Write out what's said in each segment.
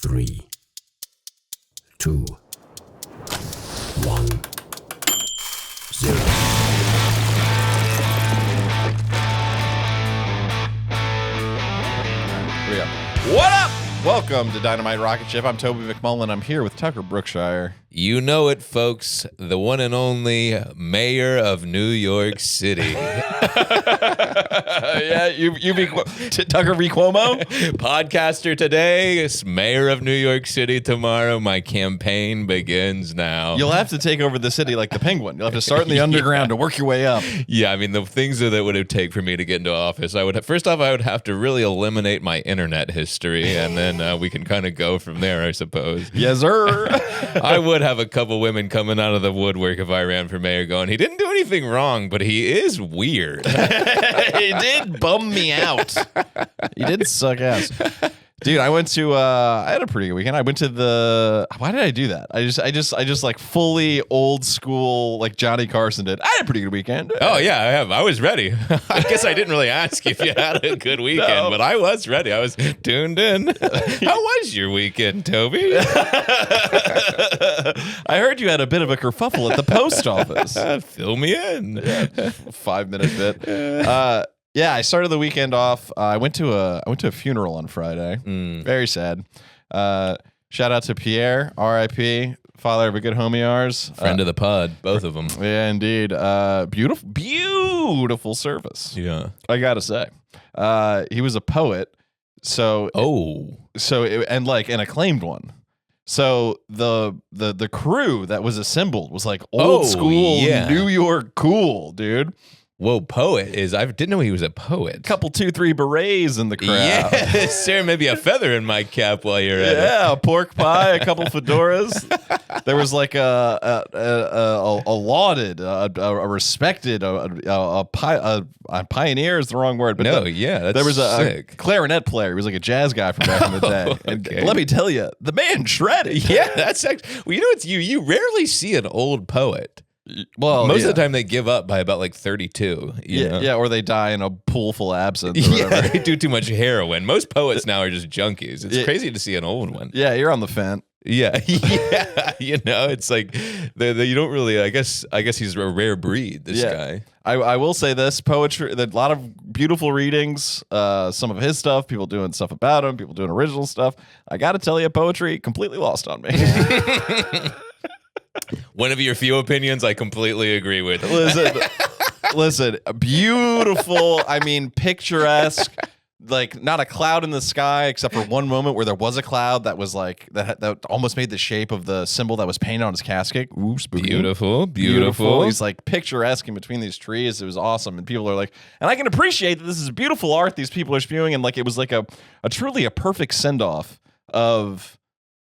3, 2, 1, 0. What up? Welcome to Dynamite Rocketship. I'm Toby McMullen. I'm here with Tucker Brookshire. You know it, folks. The one and only mayor of New York City. Yeah, Tucker V. Cuomo? Podcaster today, mayor of New York City tomorrow. My campaign begins now. You'll have to take over the city like the Penguin. You'll have to start in the underground to work your way up. Yeah, I mean, the things that it would take for me to get into office, first off, I would have to really eliminate my internet history, and then we can kind of go from there, I suppose. Yes, sir. I would have a couple women coming out of the woodwork if I ran for mayor going, he didn't do anything wrong, but he is weird. He did bum me out. He did suck ass. Dude, I went to I had a pretty good weekend. I went to why did I do that? I just like fully old school like Johnny Carson did. I had a pretty good weekend. Oh yeah, I have. I was ready. I guess I didn't really ask if you had a good weekend, but I was ready. I was tuned in. How was your weekend, Toby? I heard you had a bit of a kerfuffle at the post office. Fill me in. Yeah, 5-minute bit. Yeah, I started the weekend off. I went to a funeral on Friday. Very sad. Shout out to Pierre, R.I.P. Father of a good homie of ours. Friend of the pod, both of them. Yeah, indeed. Beautiful service. Yeah, I gotta say. He was a poet, so an acclaimed one. So the crew that was assembled was like old school New York cool, dude. Whoa, poet is, I didn't know he was a poet. Couple 2-3 berets in the crowd. Yeah, sir, maybe a feather in my cap while you're at it. Yeah, a pork pie, a couple fedoras. There was like a lauded, a respected, a pioneer is the wrong word, but there was a clarinet player. He was like a jazz guy from back in the day. Okay. And let me tell you, the man shredded. Yeah, that's actually, well, you know, it's you rarely see an old poet. Well, most of the time they give up by about like 32. You know? Yeah, or they die in a pool full of absinthe. Yeah, they do too much heroin. Most poets now are just junkies. It's crazy to see an old one. Yeah, you're on the fence. Yeah, you know, it's like you don't really. I guess he's a rare breed. This guy. I will say this: poetry. A lot of beautiful readings. Some of his stuff. People doing stuff about him. People doing original stuff. I got to tell you, poetry completely lost on me. One of your few opinions I completely agree with. Listen, beautiful, I mean, picturesque, like not a cloud in the sky except for one moment where there was a cloud that was like, that almost made the shape of the symbol that was painted on his casket. Ooh, spooky. Beautiful. He's like picturesque in between these trees. It was awesome. And people are like, and I can appreciate that this is beautiful art these people are spewing. And like, it was like a truly a perfect send-off of...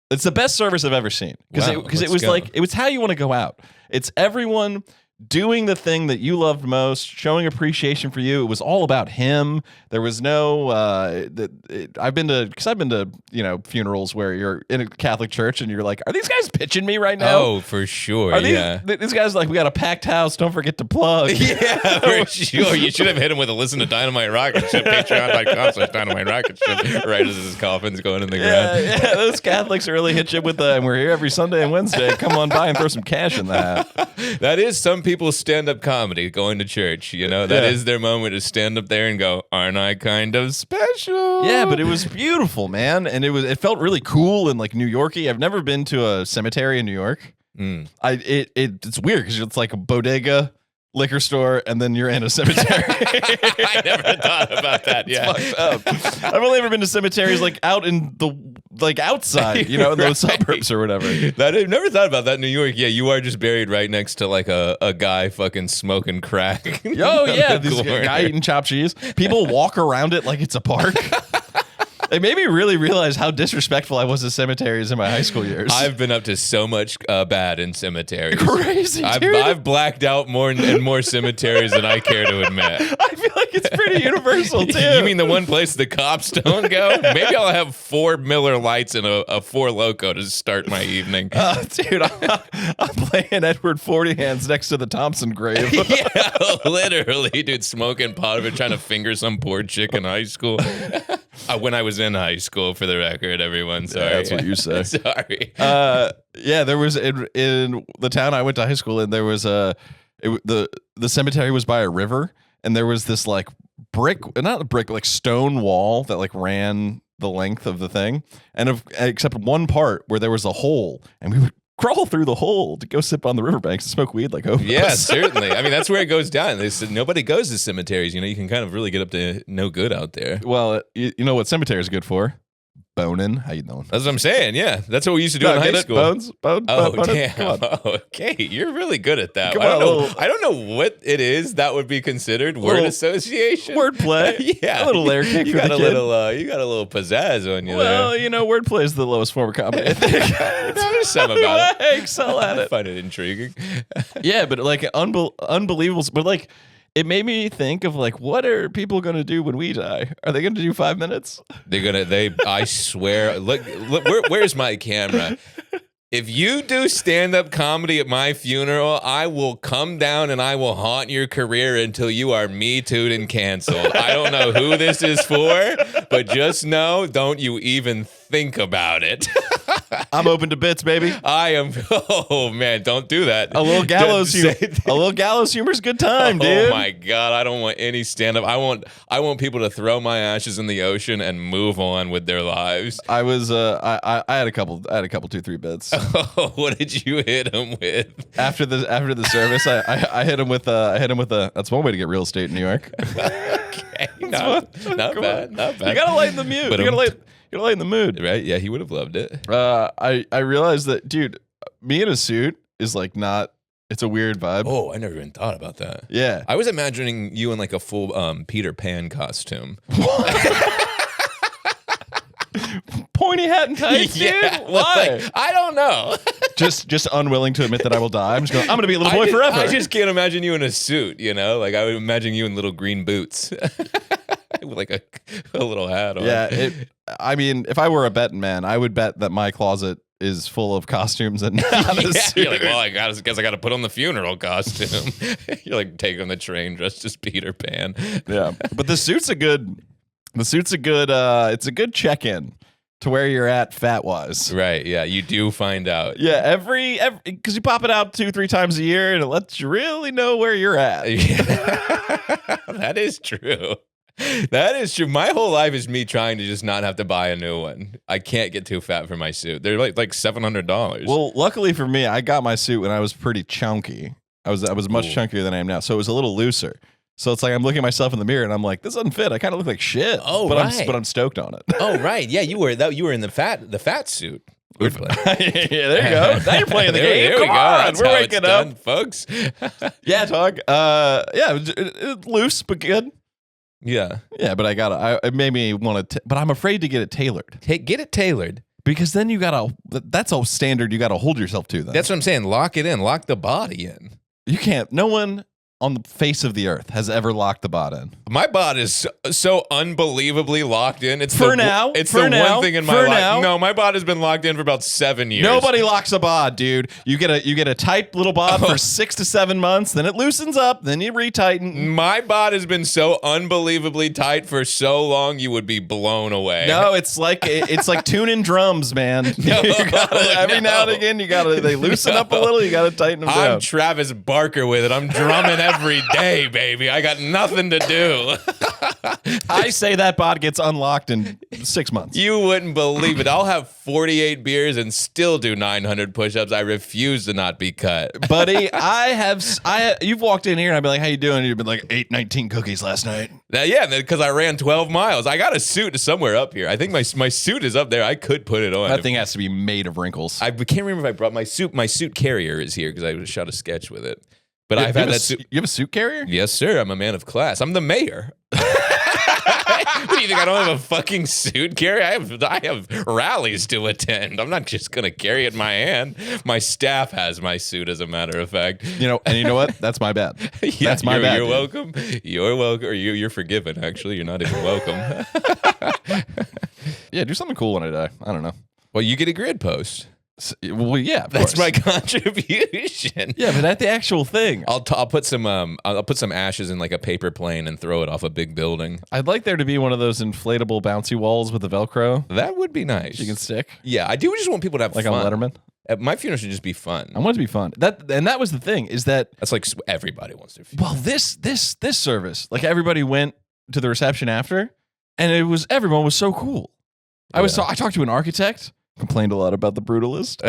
It's the best service I've ever seen because it was like it was how you want to go out. It's everyone doing the thing that you loved most, showing appreciation for you. It was all about him. There was no. I've been to funerals where you're in a Catholic church and you're like, are these guys pitching me right now? Oh, for sure. Are these guys like, we got a packed house? Don't forget to plug. Yeah, for sure. You should have hit him with a listen to Dynamite Rocketship. Patreon.com/Dynamite Rocketship. Right as his coffin's going in the ground. Yeah, those Catholics really hit you with and we're here every Sunday and Wednesday. Come on by and throw some cash in the hat. That is some people's stand-up comedy, going to church. You know, that is their moment to stand up there and go, aren't I kind of special? Yeah, but it was beautiful, man. And it felt really cool and like New Yorky. I've never been to a cemetery in New York. It's weird because it's like a bodega, liquor store, and then you're in a cemetery. I never thought about that. Yeah, I've only ever been to cemeteries like out in the outside, you know, in those suburbs or whatever. I've never thought about that in New York. Yeah, you are just buried right next to like a guy fucking smoking crack. Oh yeah, this guy eating chopped cheese. People walk around it like it's a park. It made me really realize how disrespectful I was to cemeteries in my high school years. I've been up to so much bad in cemeteries. Crazy, dude. I've blacked out more in more cemeteries than I care to admit. I feel like it's pretty universal too. You mean the one place the cops don't go? Maybe I'll have 4 Miller Lights and a 4 Loco to start my evening. Dude, I'm playing Edward 40 Hands next to the Thompson grave. Yeah, literally, dude, smoking pot of it, trying to finger some poor chick in high school. When I was in high school, for the record, everyone. Sorry. That's what you say. Sorry. Yeah, there was in the town I went to high school in, there was the cemetery was by a river, and there was this like like stone wall that like ran the length of the thing, and except one part where there was a hole, and we would crawl through the hole to go sit on the riverbanks and smoke weed like Yeah, certainly. I mean, that's where it goes down. They said nobody goes to cemeteries. You know, you can kind of really get up to no good out there. Well, you know what cemetery is good for? Boning. How you doing? That's what I'm saying. Yeah, that's what we used to do in high school. Bones. Oh, bones. damn. Oh, okay, you're really good at that. Come I don't on, know. I don't know what it is that would be considered word association. Wordplay. Yeah, a little layer cake. You for got the a kid. little. You got a little pizzazz on you Well, there. you know, wordplay is the lowest form of comedy. I think. There's some about it. Excel at I it. find it intriguing. Yeah, but like unbelievable. But like, it made me think of like, what are people going to do when we die? Are they going to do 5 minutes? I swear. Look where's my camera? If you do stand-up comedy at my funeral, I will come down and I will haunt your career until you are Me Too'd and canceled. I don't know who this is for, but just know, don't you even think about it. I'm open to bits, baby. I am. Oh man, don't do that. A little gallows Don't humor. say- A little gallows humor's a good time, dude. Oh my god, I don't want any stand-up. I want people to throw my ashes in the ocean and move on with their lives. I was I had a couple 2-3 bits. Oh, what did you hit them with? After the service, I hit him with a that's one way to get real estate in New York. Okay, not bad. You gotta lighten the mood. But You gotta lighten the mood. Right? Yeah, he would have loved it. I realized that, dude, me in a suit is like not. It's a weird vibe. Oh, I never even thought about that. Yeah. I was imagining you in like a full Peter Pan costume. Pointy hat and tights, dude. Yeah, Why? like, I don't know. just unwilling to admit that I will die. I'm gonna be a little boy forever. I just can't imagine you in a suit, you know? Like I would imagine you in little green boots. With like a little hat on. Yeah, I mean, if I were a betting man, I would bet that my closet is full of costumes and not a suit. You're like, well, I guess I got to put on the funeral costume. You're like taking the train dressed as Peter Pan. Yeah, but the suit's a good. It's a good check-in to where you're at fat-wise. Right? Yeah, you do find out. Yeah, every because you pop it out 2-3 times a year, and it lets you really know where you're at. That is true. That is true. My whole life is me trying to just not have to buy a new one. I can't get too fat for my suit. They're like $700. Well, luckily for me, I got my suit when I was pretty chunky. I was much chunkier than I am now, so it was a little looser. So it's like I'm looking at myself in the mirror and I'm like, this doesn't fit. I kind of look like shit. Oh, but right. I'm stoked on it. Oh, right. Yeah, you were in the fat suit. Weirdly. Yeah, there you go. Now you're playing the game. There we Come go. on, That's we're how waking it's up, done, folks. Yeah, dog. Yeah, loose but good. Yeah. Yeah, but it made me want to. But I'm afraid to get it tailored Get it tailored. because then that's a standard you gotta hold yourself to. Then That's what I'm saying. Lock it in. Lock the body in. you can't. No one on the face of the earth has ever locked the bot in. My bot is so unbelievably locked in. It's For the, now, It's for the now, one thing in my for life. now. No, my bot has been locked in for about 7 years. Nobody locks a bod, dude. You get a tight little bod for 6 to 7 months, then it loosens up, then you retighten. My bot has been so unbelievably tight for so long, you would be blown away. No, it's like tuning drums, man. No, every now and again, they loosen up a little. You gotta tighten them down. I'm Travis Barker with it. I'm drumming every day, baby. I got nothing to do. I say that bod gets unlocked in 6 months. You wouldn't believe it. I'll have 48 beers and still do 900 push-ups. I refuse to not be cut. Buddy, you've walked in here and I'd be like, how you doing? And you've been like, 19 cookies last night. Yeah, because I ran 12 miles. I got a suit somewhere up here. I think my suit is up there. I could put it on. That thing has to be made of wrinkles. I can't remember if I brought my suit. My suit carrier is here because I shot a sketch with it. But I've You had have that suit. You have a suit carrier? Yes, sir. I'm a man of class. I'm the mayor. What do You think I don't have a fucking suit, Gary? I have rallies to attend. I'm not just gonna carry it in my hand. My staff has my suit, as a matter of fact. You know what? That's my bad. Yeah, That's my bad. You're welcome. You're welcome. Or you're forgiven. Actually, you're not even welcome. Yeah, do something cool when I die. I don't know. Well, you get a grid post. Well, yeah, of That's course. my contribution. Yeah, but at the actual thing, I'll put some ashes in like a paper plane and throw it off a big building. I'd like there to be one of those inflatable bouncy walls with the Velcro That would be nice. you can stick, Yeah, I do just want people to have like fun. on Letterman. My funeral should just be fun. I want it to be fun. That was the thing, is that That's like everybody wants their funeral. well, this service, like everybody went to the reception after, and everyone was so cool. I talked to an architect, complained a lot about the brutalist.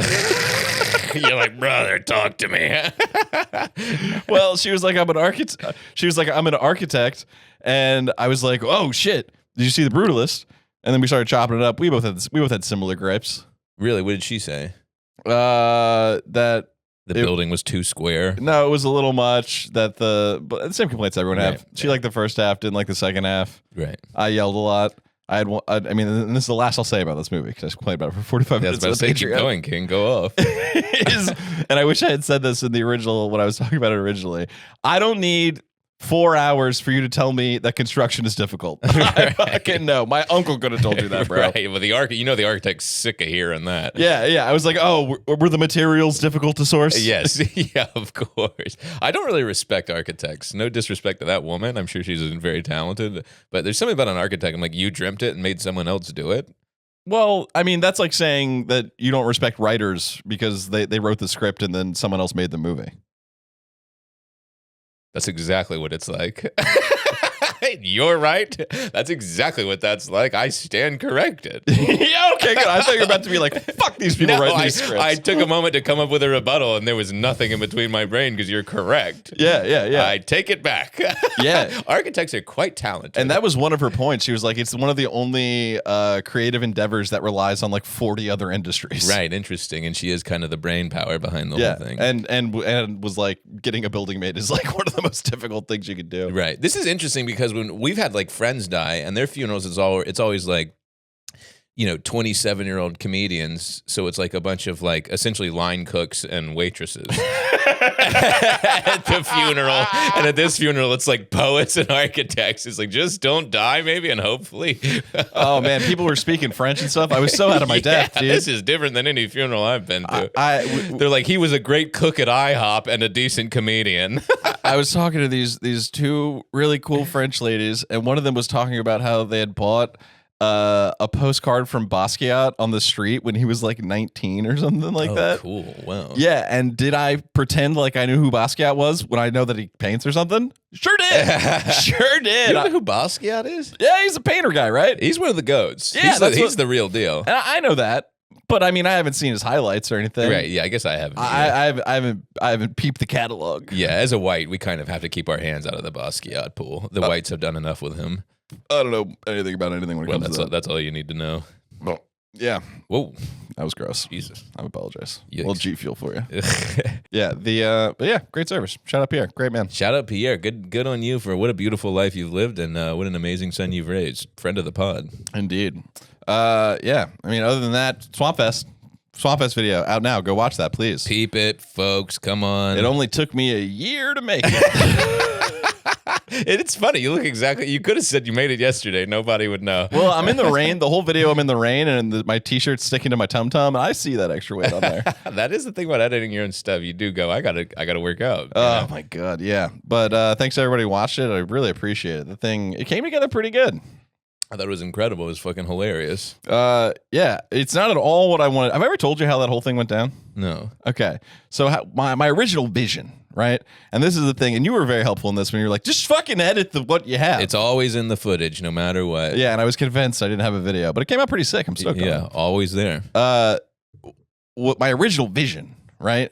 You're like, brother, talk to me. Well, she was like, I'm an architect. She was like, I'm an architect, and I was like, oh shit, did you see the brutalist? And then we started chopping it up. We both had similar gripes. Really? What did she say? That The building was too square. no, it was a little much. But the same complaints everyone Right, have. She liked the first half, didn't like the second half. Right. I yelled a lot. I mean, and this is the last I'll say about this movie because I complained about it for 45 I was minutes. about to say, on keep Patreon. going, King. Go off. And I wish I had said this in the original when I was talking about it originally. I don't need 4 hours for you to tell me that construction is difficult. I fucking know. My uncle could have told you that, bro. Right. Well, the architect's sick of hearing that. Yeah. I was like, oh, were the materials difficult to source? Yes. Yeah, of course. I don't really respect architects. No disrespect to that woman. I'm sure she's very talented. But there's something about an architect. I'm like, you dreamt it and made someone else do it. Well, I mean, that's like saying that you don't respect writers because they wrote the script and then someone else made the movie. That's exactly what it's like. You're right. That's exactly what that's like. I stand corrected. Yeah, okay, good. I thought you were about to be like, fuck these people No, writing these scripts. I took a moment to come up with a rebuttal, and there was nothing in between my brain because you're correct. Yeah. I take it back. Yeah. Architects are quite talented. And that was one of her points. She was like, it's one of the only creative endeavors that relies on like 40 other industries. Right, interesting. And she is kind of the brain power behind the Yeah. whole thing. And was like, getting a building made is like one of the most difficult things you could do. Right. This is interesting because when we've had like friends die and their funerals, it's always like, 27-year-old comedians. So it's like a bunch of like essentially line cooks and waitresses at the funeral. And at this funeral, it's like poets and architects. It's like, just don't die maybe. And hopefully. Oh man, people were speaking French and stuff. I was so out of my depth, dude. This is different than any funeral I've been to. I They're like, he was a great cook at IHOP and a decent comedian. I was talking to these two really cool French ladies, and one of them was talking about how they had bought a postcard from Basquiat on the street when he was like 19 or something like that. Cool. Wow. Yeah, and did I pretend like I knew who Basquiat was when I know that he paints or something? Sure did. Sure did. You know who Basquiat is? Yeah, he's a painter guy, right? He's one of the goats. Yeah, he's the real deal. And I know that, but I mean, I haven't seen his highlights or anything. Right. Yeah, I guess I haven't. I haven't peeped the catalog. Yeah, as a white, we kind of have to keep our hands out of the Basquiat pool. The whites have done enough with him. I don't know anything about anything when it comes to that. That's all you need to know. Well, yeah, Whoa, that was gross. Jesus. I apologize. Yikes. A little G fuel for you. Yeah, but yeah, great service. Shout out Pierre, great man. Shout out Pierre. Good on you for what a beautiful life you've lived and what an amazing son you've raised. Friend of the pod. Indeed. Yeah. I mean, other than that, Swampfest video out now. Go watch that, please. Peep it, folks. Come on. It only took me a year to make it. It's funny. You look exactly. You could have said you made it yesterday. Nobody would know. Well, I'm in the rain. The whole video, I'm in the rain, and my T-shirt's sticking to my tum tum. And I see that extra weight on there. That is the thing about editing your own stuff. You do go, I gotta work out. Oh my god, yeah. But thanks to everybody who watched it. I really appreciate it. It came together pretty good. I thought it was incredible. It was fucking hilarious. Yeah, it's not at all what I wanted. Have I ever told you how that whole thing went down? No. Okay, so my original vision, right? And this is the thing, and you were very helpful in this when you're like, just fucking edit what you have. It's always in the footage, no matter what. Yeah, and I was convinced I didn't have a video, but it came out pretty sick. I'm stoked. Yeah, on it. always there. What my original vision, right?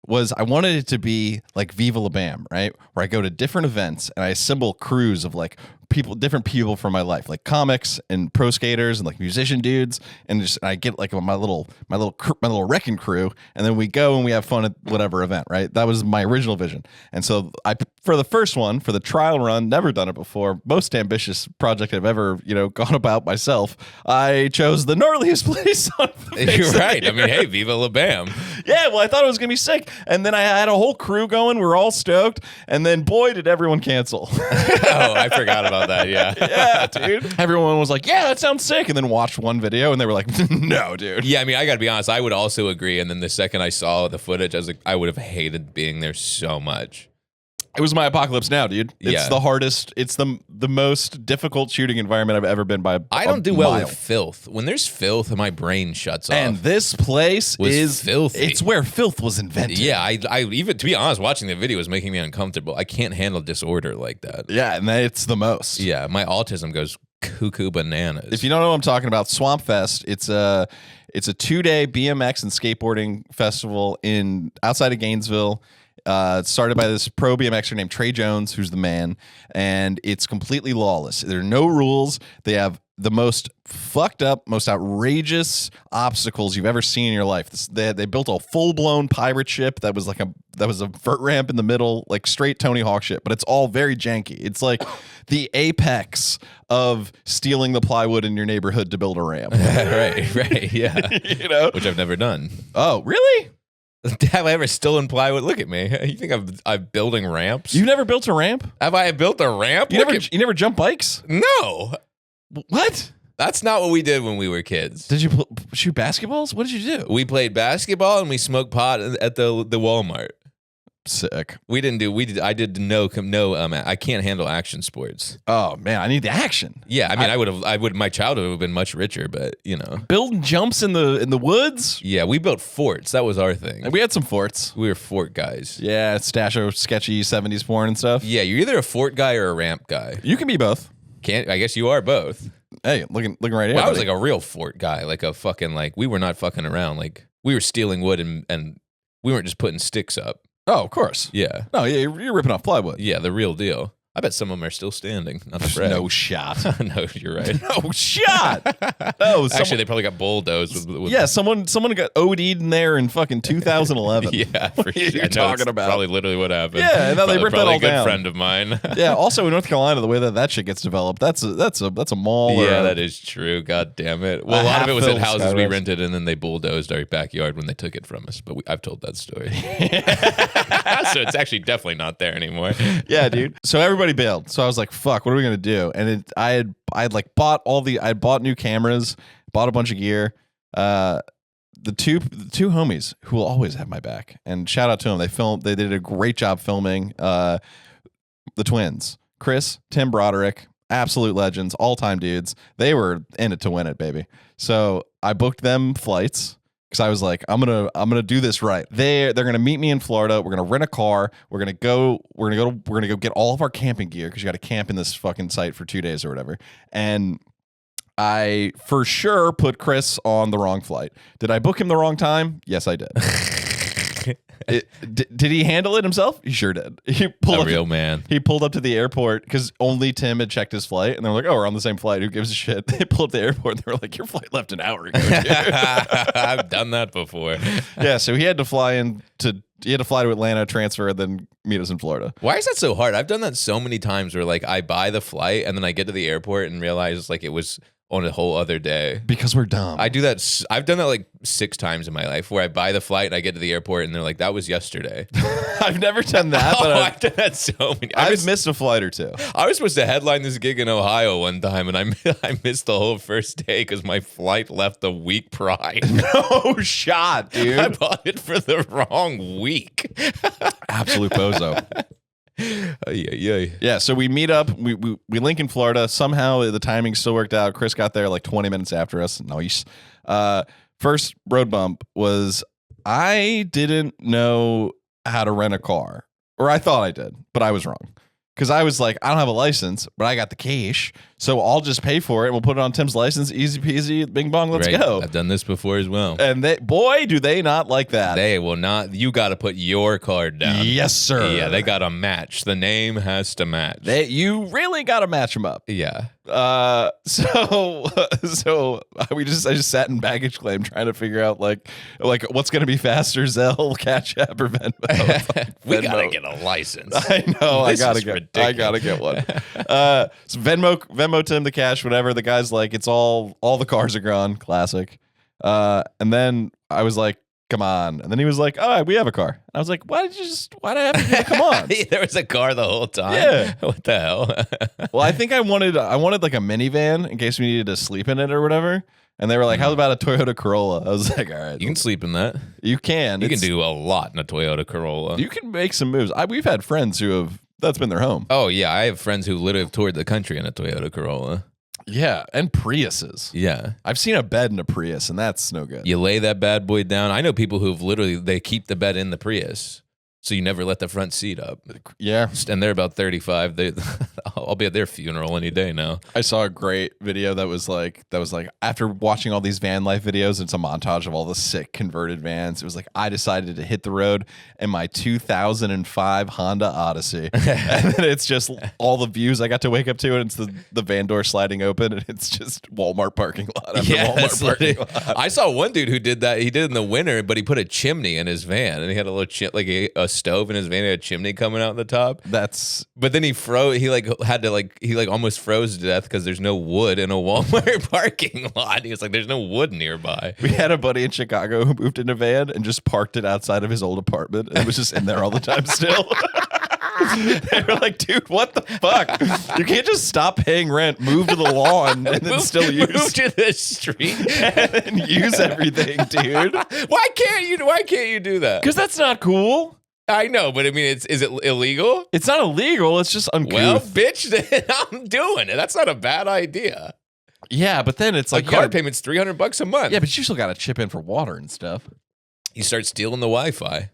was I wanted it to be like Viva La Bam, right? Where I go to different events and I assemble crews of like different people from my life, like comics and pro skaters and like musician dudes, and I get like my little wrecking crew, and then we go and we have fun at whatever event, right? That was my original vision. And so for the first one, for the trial run, never done it before, most ambitious project I've ever, gone about myself, I chose the gnarliest place on the face You're of the right. I mean, earth. hey, Viva La Bam. Yeah, well, I thought it was gonna be sick, and then I had a whole crew going. We were all stoked, and then boy, did everyone cancel. Oh, I forgot about that. Yeah. Yeah, dude. Everyone was like, "Yeah, that sounds sick," and then watched one video, and they were like, "No, dude." Yeah, I mean, I got to be honest. I would also agree. And then the second I saw the footage, I was like, I would have hated being there so much. It was my apocalypse now, dude. It's Yeah. the hardest. It's the most difficult shooting environment I've ever been by. I don't do well mile. with filth. When there's filth, my brain shuts off. And this place Was is filthy. It's where filth was invented. Yeah, I even, to be honest, watching the video was making me uncomfortable. I can't handle disorder like that. Yeah, and it's the most. Yeah, my autism goes cuckoo bananas. If you don't know what I'm talking about, Swampfest, it's a 2-day BMX and skateboarding festival outside of Gainesville. It's started by this pro BMXer named Trey Jones, who's the man, and it's completely lawless. There are no rules. They have the most fucked up, most outrageous obstacles you've ever seen in your life. They built a full-blown pirate ship that was a vert ramp in the middle, like straight Tony Hawk shit, but it's all very janky. It's like the apex of stealing the plywood in your neighborhood to build a ramp. right, yeah. Which I've never done. Oh, really? Have I ever stolen plywood? Look at me. You think I'm building ramps? You never built a ramp? Have I built a ramp? You never jump bikes? No. What? That's not what we did when we were kids. Did you shoot basketballs? What did you do? We played basketball and we smoked pot at the Walmart. Sick. I did no. I can't handle action sports. Oh man, I need the action. Yeah, I mean, my childhood would have been much richer, but Building jumps in the woods. Yeah, we built forts. That was our thing. We had some forts. We were fort guys. Yeah, stash of sketchy 70s porn and stuff. Yeah, you're either a fort guy or a ramp guy. You can be both. I guess you are both. Hey, looking right here. Well, I was like a real fort guy, like a fucking we were not fucking around. Like we were stealing wood and we weren't just putting sticks up. Oh, of course. Yeah. No, yeah, you're ripping off plywood. Yeah, the real deal. I bet some of them are still standing. Not to brag. No shot. No, you're right. No shot. No, Actually, they probably got bulldozed. With yeah, someone got OD'd in there in fucking 2011. Yeah, for What are sure. you talking about? Probably literally what happened. Yeah, and now they ripped that probably all a good down. friend of mine. Yeah. Also in North Carolina, the way that shit gets developed, that's a mall. Yeah, or that is true. God damn it. Well, a lot of it was at half-filled houses we Skywest. rented, and then they bulldozed our backyard when they took it from us. But I've told that story. So it's actually definitely not there anymore. Yeah, dude. So everybody bailed. So I was like, "Fuck, what are we gonna do?" And I had like bought new cameras, bought a bunch of gear. The two homies who will always have my back, and shout out to them. They did a great job filming. The twins, Chris, Tim Broderick, absolute legends, all time dudes. They were in it to win it, baby. So I booked them flights. Because I was like, I'm gonna do this right. They're gonna meet me in Florida. We're gonna rent a car. We're gonna go get all of our camping gear because you got to camp in this fucking site for 2 days or whatever. And I for sure put Chris on the wrong flight. Did I book him the wrong time? Yes, I did. Did he handle it himself? He sure did. He pulled Real man. He pulled up to the airport because only Tim had checked his flight, and they were like, "Oh, we're on the same flight. Who gives a shit?" They pulled up to the airport, and they were like, "Your flight left an hour ago." Dude. I've done that before. Yeah, so he had to fly to Atlanta, transfer, and then meet us in Florida. Why is that so hard? I've done that so many times where I buy the flight and then I get to the airport and realize it was on a whole other day. Because we're dumb. I do that. I've done that 6 times in my life where I buy the flight and I get to the airport and they're like, that was yesterday. I've never done that, but I've done that so many. I've missed a flight or two. I was supposed to headline this gig in Ohio one time and I missed the whole first day because my flight left the week prior. No shot, dude. I bought it for the wrong week. Absolute bozo. Yeah, so we meet up. We link in Florida. Somehow the timing still worked out. Chris got there 20 minutes after us. Nice. First road bump was I didn't know how to rent a car, or I thought I did, but I was wrong because I was like, I don't have a license, but I got the cash, so I'll just pay for it. And we'll put it on Tim's license, easy peasy, bing bong, let's go. I've done this before as well. And boy, do they not like that. They will not. You got to put your card down. Yes, sir. Yeah, they got to match. The name has to match. You really got to match them up. Yeah. So I just sat in baggage claim trying to figure out like what's gonna be faster, Zelle, Cash App, or Venmo. We gotta get a license. I know. I gotta get one. So Venmo Tim the cash, whatever. The guy's like, it's all the cars are gone. Classic. And then I was like, come on. And then he was like, oh, we have a car. And I was like, why did I have to come on? There was a car the whole time. Yeah. What the hell? Well, I think I wanted like a minivan in case we needed to sleep in it or whatever. And they were like, how about a Toyota Corolla? I was like, all right. You can sleep in that. You can. You can do a lot in a Toyota Corolla. You can make some moves. We've had friends that's been their home. Oh, yeah. I have friends who literally have toured the country in a Toyota Corolla. Yeah, and Priuses. Yeah. I've seen a bed in a Prius, and that's no good. You lay that bad boy down. I know people who've literally, they keep the bed in the Prius, so you never let the front seat up. Yeah. And they're about 35. I'll be at their funeral any day now. I saw a great video that was like after watching all these van life videos, it's a montage of all the sick converted vans. It was like, I decided to hit the road in my 2005 Honda Odyssey. And then it's just all the views I got to wake up to, and it's the van door sliding open, and it's just Walmart parking lot after Walmart parking lot. I saw one dude who did that. He did it in the winter, but he put a chimney in his van, and he had a little like a stove in his van. He had a chimney coming out the top. But then he froze. He almost froze to death because there's no wood in a Walmart parking lot. He was like, there's no wood nearby. We had a buddy in Chicago who moved in a van and just parked it outside of his old apartment, and it was just in there all the time still. They were like, dude, what the fuck? You can't just stop paying rent, move to the lawn, and then move to the street and use everything, dude. Why can't you do that? Because that's not cool. I know, but I mean, is it illegal? It's not illegal. It's just uncouth. Well, bitch, then I'm doing it. That's not a bad idea. Yeah, but then it's like car payment's $300 a month. Yeah, but you still got to chip in for water and stuff. You start stealing the Wi-Fi.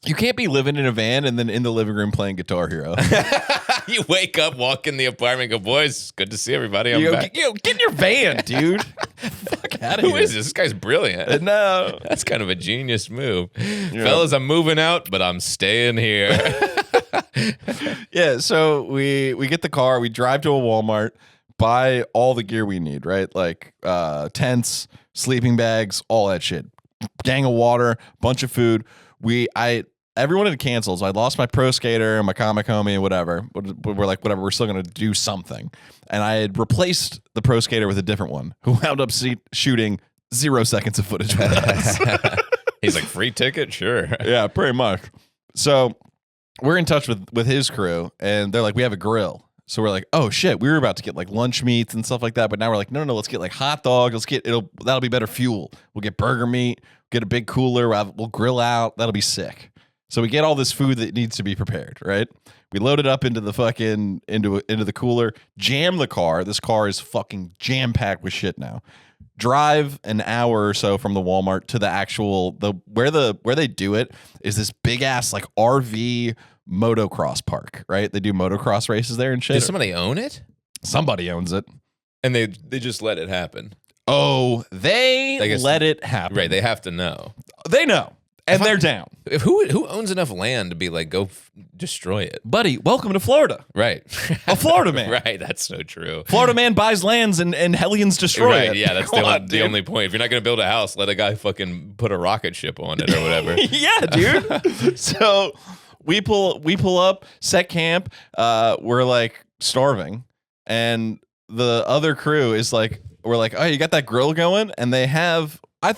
You can't be living in a van and then in the living room playing Guitar Hero. You wake up, walk in the apartment, go, boys, good to see everybody. I'm back. Get in your van, dude. Fuck out of here. Who is this? This guy's brilliant. No. That's kind of a genius move. Yeah. Fellas, I'm moving out, but I'm staying here. Yeah, so we get the car, we drive to a Walmart, buy all the gear we need, right? Like tents, sleeping bags, all that shit. Gang of water, bunch of food. Everyone had canceled, so I lost my pro skater and my comic homie and whatever. We're like, whatever, we're still going to do something. And I had replaced the pro skater with a different one who wound up shooting 0 seconds of footage with us. He's like, free ticket? Sure. Yeah, pretty much. So we're in touch with his crew, and they're like, we have a grill. So we're like, oh shit, we were about to get like lunch meats and stuff like that, but now we're like, no, let's get like hot dogs. That'll be better fuel. We'll get burger meat, get a big cooler, we'll grill out. That'll be sick. So we get all this food that needs to be prepared, right? We load it up into the fucking into the cooler, jam the car. This car is fucking jam packed with shit now. Drive an hour or so from the Walmart to the actual where they do it is this big ass like RV motocross park, right? They do motocross races there and shit. Does somebody own it? Somebody owns it. And they just let it happen. Oh, they let it happen. Right, they have to know. They know. And they're down. Who owns enough land to be like, go destroy it? Buddy, welcome to Florida. Right. A Florida man. Right, that's so true. Florida man buys lands and hellions destroy it. Yeah, that's the only point. If you're not going to build a house, let a guy fucking put a rocket ship on it or whatever. Yeah, dude. So we pull up, set camp. We're like starving. And the other crew is like, we're like, oh, you got that grill going? And they have, I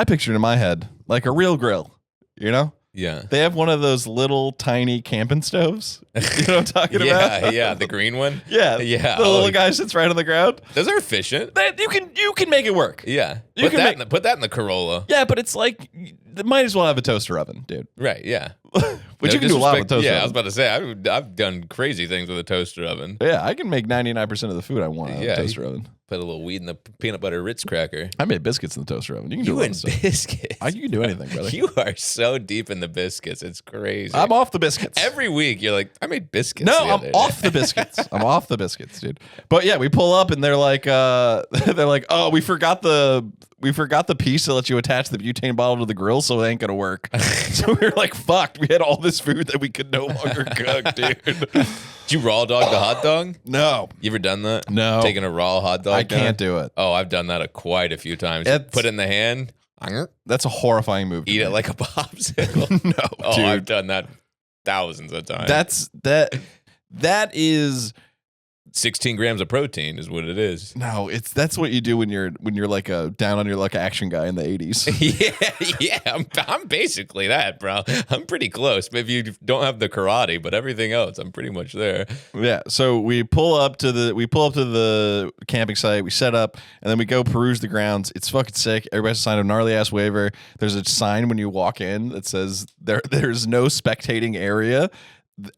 pictured in my head, like a real grill, you know? Yeah. They have one of those little tiny camping stoves. You know what I'm talking about? Yeah, the green one. Yeah. The little guy sits right on the ground. Those are efficient. You can make it work. Yeah. Put that in the Corolla. Yeah, but it's like, might as well have a toaster oven, dude. Right, yeah. Which you can do a lot with a toaster Yeah, oven. I was about to say, I've done crazy things with a toaster oven. Yeah, I can make 99% of the food I want out of a toaster oven. Put a little weed in the peanut butter Ritz cracker. I made biscuits in the toaster oven. You can do a lot of stuff. Biscuits. You can do anything, brother. You are so deep in the biscuits. It's crazy. I'm off the biscuits. Every week you're like, I made biscuits. No, the I'm other off day. the biscuits. I'm off the biscuits, dude. But yeah, we pull up and they're like, oh, we forgot the piece that lets you attach the butane bottle to the grill, so it ain't gonna work. So we were like, fuck, we had all this food that we could no longer cook, dude. Did you raw dog the hot dog? No. You ever done that? No. Taking a raw hot dog? I can't do it. Oh, I've done that quite a few times. It's- Put it in the hand. That's a horrifying move. to Eat me. it like a popsicle. No, Oh, dude. I've done that thousands of times. That is 16 grams of protein is what it is. no. That's what you do when you're like a down on your luck action guy in the 80s. Yeah. I'm basically that, bro. I'm pretty close. Maybe you don't have the karate, but everything else, I'm pretty much there. Yeah, so we pull up to the camping site, we set up, and then we go peruse the grounds. It's fucking sick. Everybody has to sign a gnarly ass waiver. There's a sign when you walk in that says there's no spectating area.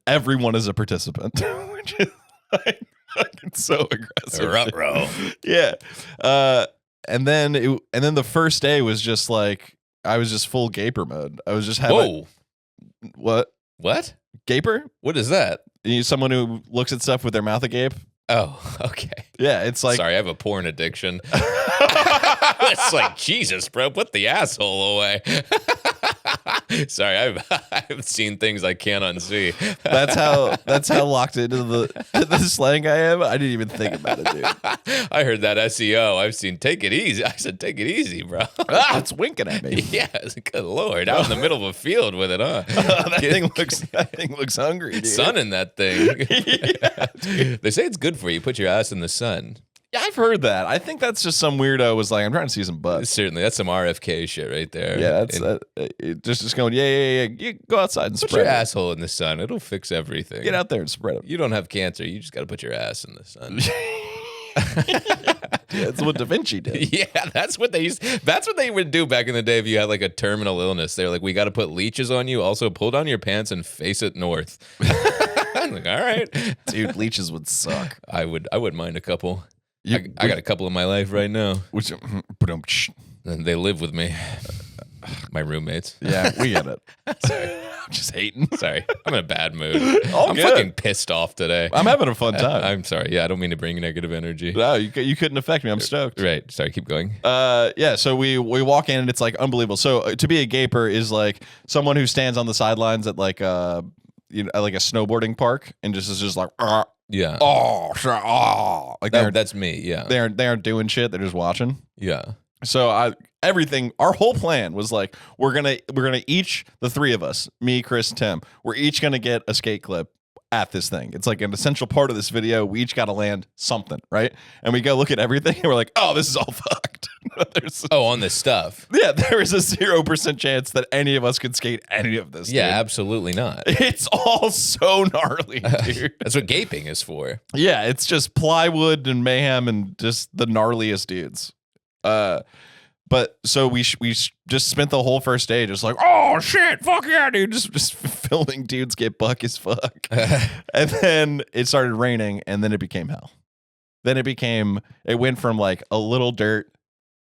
Everyone is a participant, which is like fucking so aggressive. Ruh-roh. Yeah. And then the first day was just like I was just full gaper mode. I was just having Whoa. what Gaper? What is that? someone who looks at stuff with their mouth agape. Oh, okay. Yeah, it's like Sorry, I have a porn addiction. It's like, Jesus, bro, put the asshole away. Sorry, I've seen things I can't unsee. that's how locked into the slang I am. I didn't even think about it, dude. I heard that SEO. I've seen take it easy. I said, take it easy, bro. It's winking at me. Yeah, good Lord. Out in the middle of a field with it, huh? that thing looks hungry, dude. Sun in that thing. Yeah, They say it's good for you. Put your ass in the sun. Yeah, I've heard that. I think that's just some weirdo was like, I'm trying to see some butt. Certainly, that's some RFK shit right there. Yeah, that's And just going, yeah. You go outside and put spread your it. asshole in the sun. It'll fix everything. Get out there and spread it. You don't have cancer. You just got to put your ass in the sun. Yeah, that's what Da Vinci did. Yeah, that's what they used. That's what they would do back in the day if you had like a terminal illness. They're like, we got to put leeches on you. Also, pull down your pants and face it north. I'm like, all right, Dude, leeches would suck. I wouldn't mind a couple. You- I got a couple in my life right now, Which, and they live with me. My roommates. yeah, we get it. Sorry, I'm just hating. sorry. I'm in a bad mood. All I'm good. fucking pissed off today. I'm having a fun time. I'm sorry. Yeah, I don't mean to bring negative energy. No, you couldn't affect me. I'm stoked. Right. Sorry. Keep going. Yeah, so we walk in and it's like unbelievable. So to be a gaper is like someone who stands on the sidelines at like at like a snowboarding park and just is just like Yeah. like That's me. Yeah. they aren't doing shit. They're just watching. Yeah. So our whole plan was like we're gonna each, the three of us, me, Chris, and Tim, we're each gonna get a skate clip at this thing. It's like an essential part of this video. We each got to land something, right? And we go look at everything and we're like, oh, this is all fucked. On this stuff. Yeah, there is a 0% chance that any of us could skate any of this. Yeah, dude. absolutely not. It's all so gnarly, dude. That's what gaping is for. Yeah, it's just plywood and mayhem and just the gnarliest dudes. But so we just spent the whole first day just like, oh shit, fuck yeah, dude, just filming dudes get buck as fuck. And then it started raining, and then it became hell. Then it went from like a little dirt,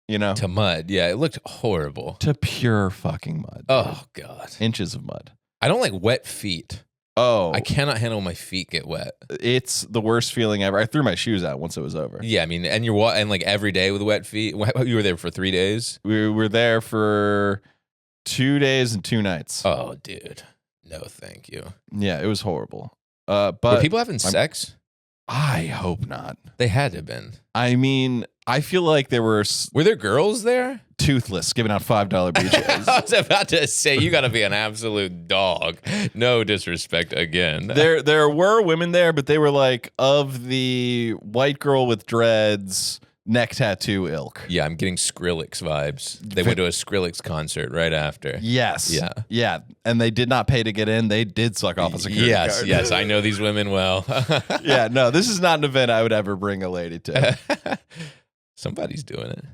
To mud. Yeah, it looked horrible. to pure fucking mud. Oh, God. Inches of mud. I don't like wet feet. Oh, I cannot handle my feet get wet. it's the worst feeling ever. I threw my shoes out once it was over. Yeah, I mean, and and like every day with wet feet. You were there for 3 days? We were there for 2 days and 2 nights. Oh, dude. No, thank you. Yeah, it was horrible. Were But people having sex? I hope not. They had to have been. I mean, I feel like there were Were there girls there? toothless giving out $5 beaches. I was about to say, you got to be an absolute dog. No disrespect again. There were women there, but they were like of the white girl with dreads, neck tattoo ilk. Yeah, I'm getting Skrillex vibes. They went to a Skrillex concert right after. Yes. Yeah. Yeah. And they did not pay to get in. They did suck off a security Yes, guard. yes, I know these women well. Yeah, no, this is not an event I would ever bring a lady to. Somebody's doing it.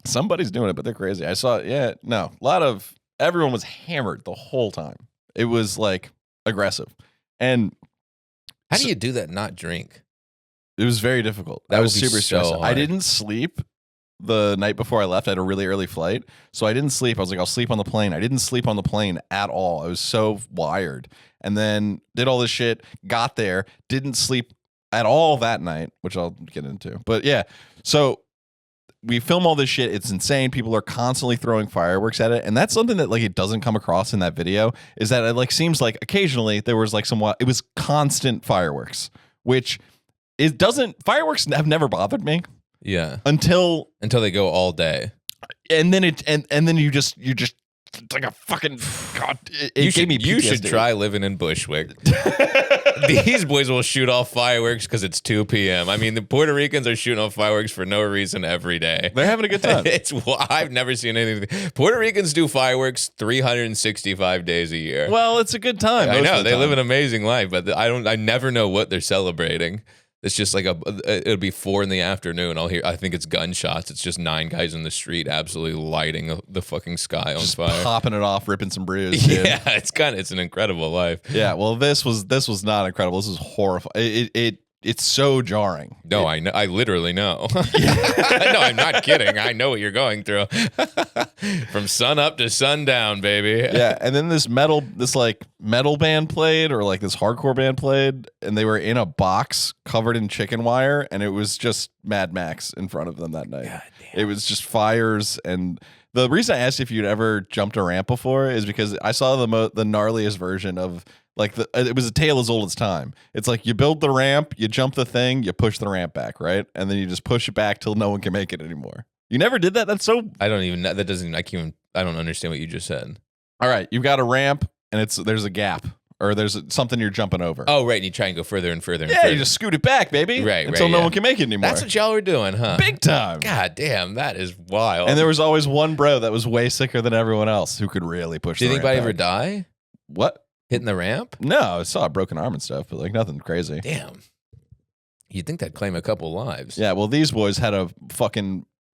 Somebody's doing it, but they're crazy. I saw, everyone was hammered the whole time. It was like aggressive. And How do you do that and not drink? it was very difficult. That I was would be super so stressed. I hard. didn't sleep the night before I left. I had a really early flight. So I didn't sleep. I was like, I'll sleep on the plane. I didn't sleep on the plane at all. I was so wired. And then did all this shit, got there, didn't sleep at all that night, which I'll get into. But yeah, so we film all this shit. It's insane. People are constantly throwing fireworks at it. And that's something that like it doesn't come across in that video is that it like seems like occasionally there was like somewhat, it was constant fireworks, which it doesn't, fireworks have never bothered me Yeah. until Until they go all day. and then you just it's like a fucking God. It You gave me you should PTSD. try living in Bushwick. These boys will shoot off fireworks because it's 2 p.m. I mean, the Puerto Ricans are shooting off fireworks for no reason every day. They're having a good time. I've never seen anything. Puerto Ricans do fireworks 365 days a year. Well, it's a good time. I most know of the they live time. an amazing life, but I never know what they're celebrating. It's just like it'll be 4 p.m. I'll hear, I think it's gunshots. It's just 9 guys in the street absolutely lighting the fucking sky on just fire. popping it off, ripping some brews. Dude. Yeah, it's an incredible life. Yeah, well, this was not incredible. This was horrifying. It's so jarring. No, I know. I literally know. No, I'm not kidding. I know what you're going through. From sun up to sundown, baby. Yeah, and then this metal band played, or like this hardcore band played, and they were in a box covered in chicken wire, and it was just Mad Max in front of them that night. God damn. It was just fires. And the reason I asked if you'd ever jumped a ramp before is because I saw the gnarliest version of like it was a tale as old as time. It's like you build the ramp, you jump the thing, you push the ramp back, right? And then you just push it back till no one can make it anymore. You never did that? That's so... I don't even. That doesn't. I can't. I don't understand what you just said. All right, you've got a ramp, and there's a gap, or there's something you're jumping over. Oh, right. And you try and go further and further and yeah, further. you just scoot it back, baby. Right, until right, no yeah. one can make it anymore. That's what y'all were doing, huh? Big time. God damn, that is wild. And there was always one bro that was way sicker than everyone else who could really push Did the anybody ramp ever back. die What? hitting the ramp? No, I saw a broken arm and stuff, but like nothing crazy. Damn. You'd think that'd claim a couple lives. Yeah, well, these boys had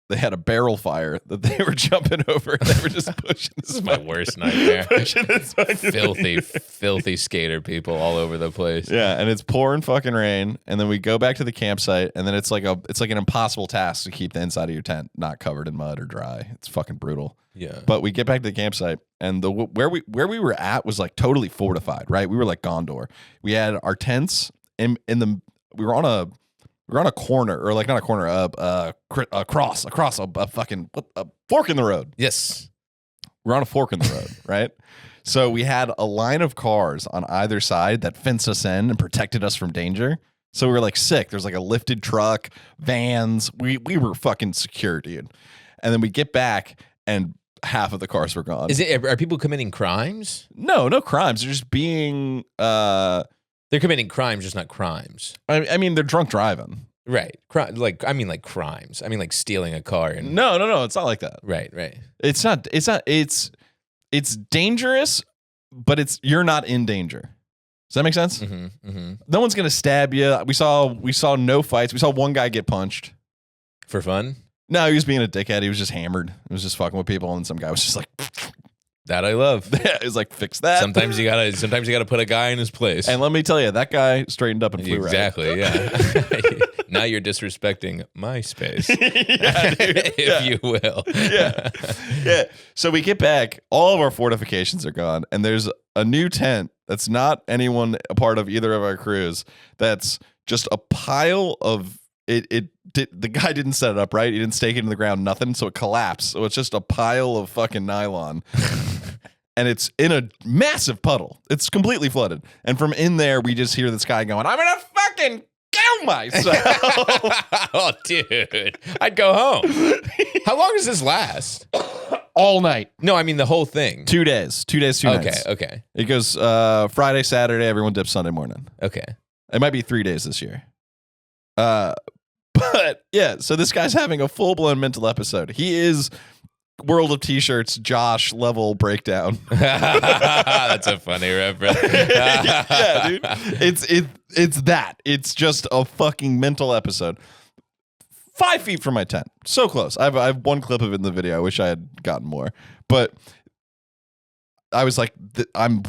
they had a barrel fire that they were jumping over. And they were just pushing. This is my worst nightmare. Pushing this fucking filthy skater people all over the place. Yeah, and it's pouring fucking rain, and then we go back to the campsite, and then it's like an impossible task to keep the inside of your tent not covered in mud or dry. It's fucking brutal. Yeah. But we get back to the campsite, and where we were at was like totally fortified, right? We were like Gondor. We had our tents we were on a corner, or like not a corner, across a fucking a fork in the road. Yes. We're on a fork in the road, right? So we had a line of cars on either side that fenced us in and protected us from danger. So we were like sick. There's like a lifted truck, vans. We were fucking secure, dude. And then we get back, and half of the cars were gone. Are people committing crimes? No crimes. They're just being. They're committing crimes, just not crimes. I mean, they're drunk driving. Right. Like crimes. I mean, like stealing a car and. No. It's not like that. Right. It's not. It's dangerous, but you're not in danger. Does that make sense? Mm-hmm, mm-hmm. No one's gonna stab you. We saw no fights. We saw one guy get punched. For fun? No, he was being a dickhead. He was just hammered. He was just fucking with people, and some guy was just like, That I love. he was like, fix that. Sometimes you gotta put a guy in his place. And let me tell you, that guy straightened up and flew Exactly, yeah. Now you're disrespecting my space. Yeah, dude. if you will. Yeah. So we get back, all of our fortifications are gone, and there's a new tent that's not anyone a part of either of our crews. That's just a pile of the guy didn't set it up right. He didn't stake it in the ground, nothing. So it collapsed. So it's just a pile of fucking nylon. And it's in a massive puddle. It's completely flooded. And from in there, we just hear this guy going, I'm gonna fucking kill myself. Oh, dude. I'd go home. How long does this last? All night. No, I mean the whole thing. 2 days. 2 days, 2 nights. Okay. It goes Friday, Saturday, everyone dips Sunday morning. Okay. It might be 3 days this year. But yeah, so this guy's having a full-blown mental episode. He is World of T-Shirts Josh level breakdown. That's a funny reference. Yeah, dude. It's that. It's just a fucking mental episode. 5 feet from my tent. So close. I have one clip of it in the video. I wish I had gotten more. But I was like, I'm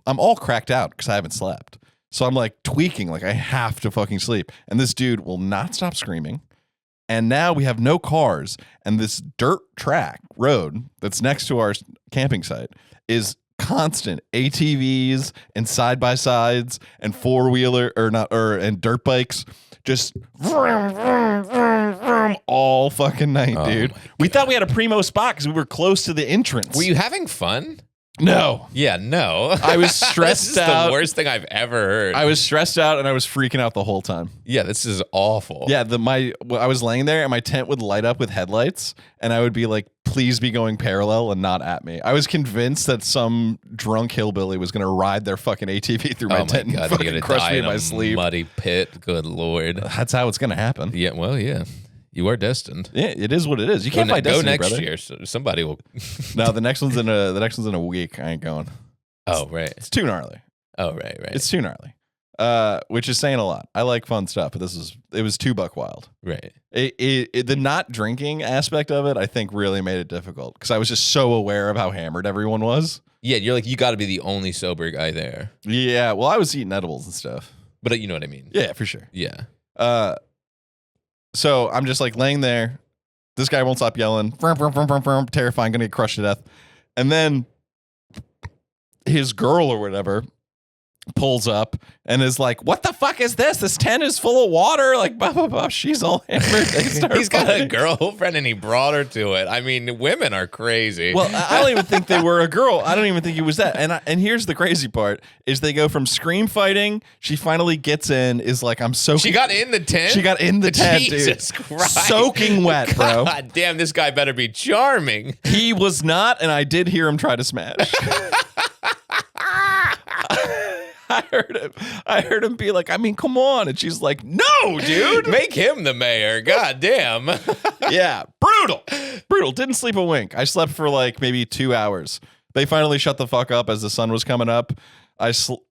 all cracked out because I haven't slept. So I'm like tweaking, like I have to fucking sleep. And this dude will not stop screaming. And now we have no cars. And this dirt track road that's next to our camping site is constant ATVs and side-by-sides and four-wheeler and dirt bikes. Just vroom, vroom, vroom, vroom, all fucking night, dude. We thought we had a primo spot because we were close to the entrance. Were you having fun? No. Yeah, no. I was stressed This is out. the worst thing I've ever heard. I was stressed out and I was freaking out the whole time. Yeah, this is awful. Yeah, I was laying there and my tent would light up with headlights and I would be like, please be going parallel and not at me. I was convinced that some drunk hillbilly was going to ride their fucking ATV through my tent and fucking crush me in my sleep. Muddy pit. Good Lord. That's how it's going to happen. Yeah, well, yeah. You are destined. Yeah, it is what it is. You can't fight destiny, go next brother. year. So somebody will. No, the next one's in a week. I ain't going. Oh right. It's too gnarly. Oh right. It's too gnarly. Which is saying a lot. I like fun stuff, but it was too buck wild. Right. The not drinking aspect of it, I think, really made it difficult because I was just so aware of how hammered everyone was. Yeah, you're like, you got to be the only sober guy there. Yeah, well, I was eating edibles and stuff. But you know what I mean. Yeah, for sure. Yeah. So I'm just like laying there. This guy won't stop yelling. Vroom, vroom, vroom, vroom, vroom, terrifying, gonna get crushed to death. And then his girl or whatever pulls up and is like, what the fuck is this? This tent is full of water. Like, blah, blah, blah. She's all hammered. He's got a girlfriend and he brought her to it. I mean, women are crazy. Well, I don't even think they were a girl. I don't even think it was that. And here's the crazy part is they go from scream fighting. She finally gets in, is like, I'm soaking. She got in the tent? She got in the tent, Jesus dude. Christ. Soaking wet, bro. God damn, this guy better be charming. He was not, and I did hear him try to smash. I heard him be like, I mean, come on. And she's like, no, dude. Make him the mayor. God damn. Yeah. Brutal. Didn't sleep a wink. I slept for like maybe 2 hours. They finally shut the fuck up as the sun was coming up.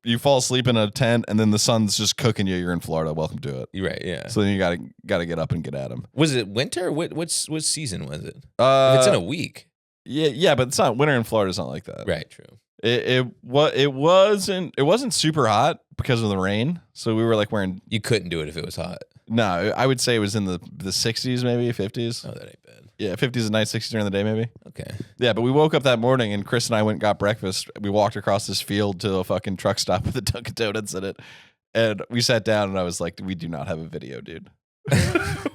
You fall asleep in a tent and then the sun's just cooking you. You're in Florida. Welcome to it. You're right. Yeah. So then you gotta get up and get at him. Was it winter? What season was it? If it's in a week. Yeah, but it's not winter in Florida. It's not like that. Right. True. It wasn't super hot because of the rain. So we were like wearing. You couldn't do it if it was hot. No, I would say it was in the 60s, maybe 50s. Oh, that ain't bad. Yeah, 50s at night, 60s during the day, maybe. Okay. Yeah, but we woke up that morning and Chris and I went and got breakfast. We walked across this field to a fucking truck stop with a Dunkin' Donuts in it. And we sat down and I was like, we do not have a video, dude.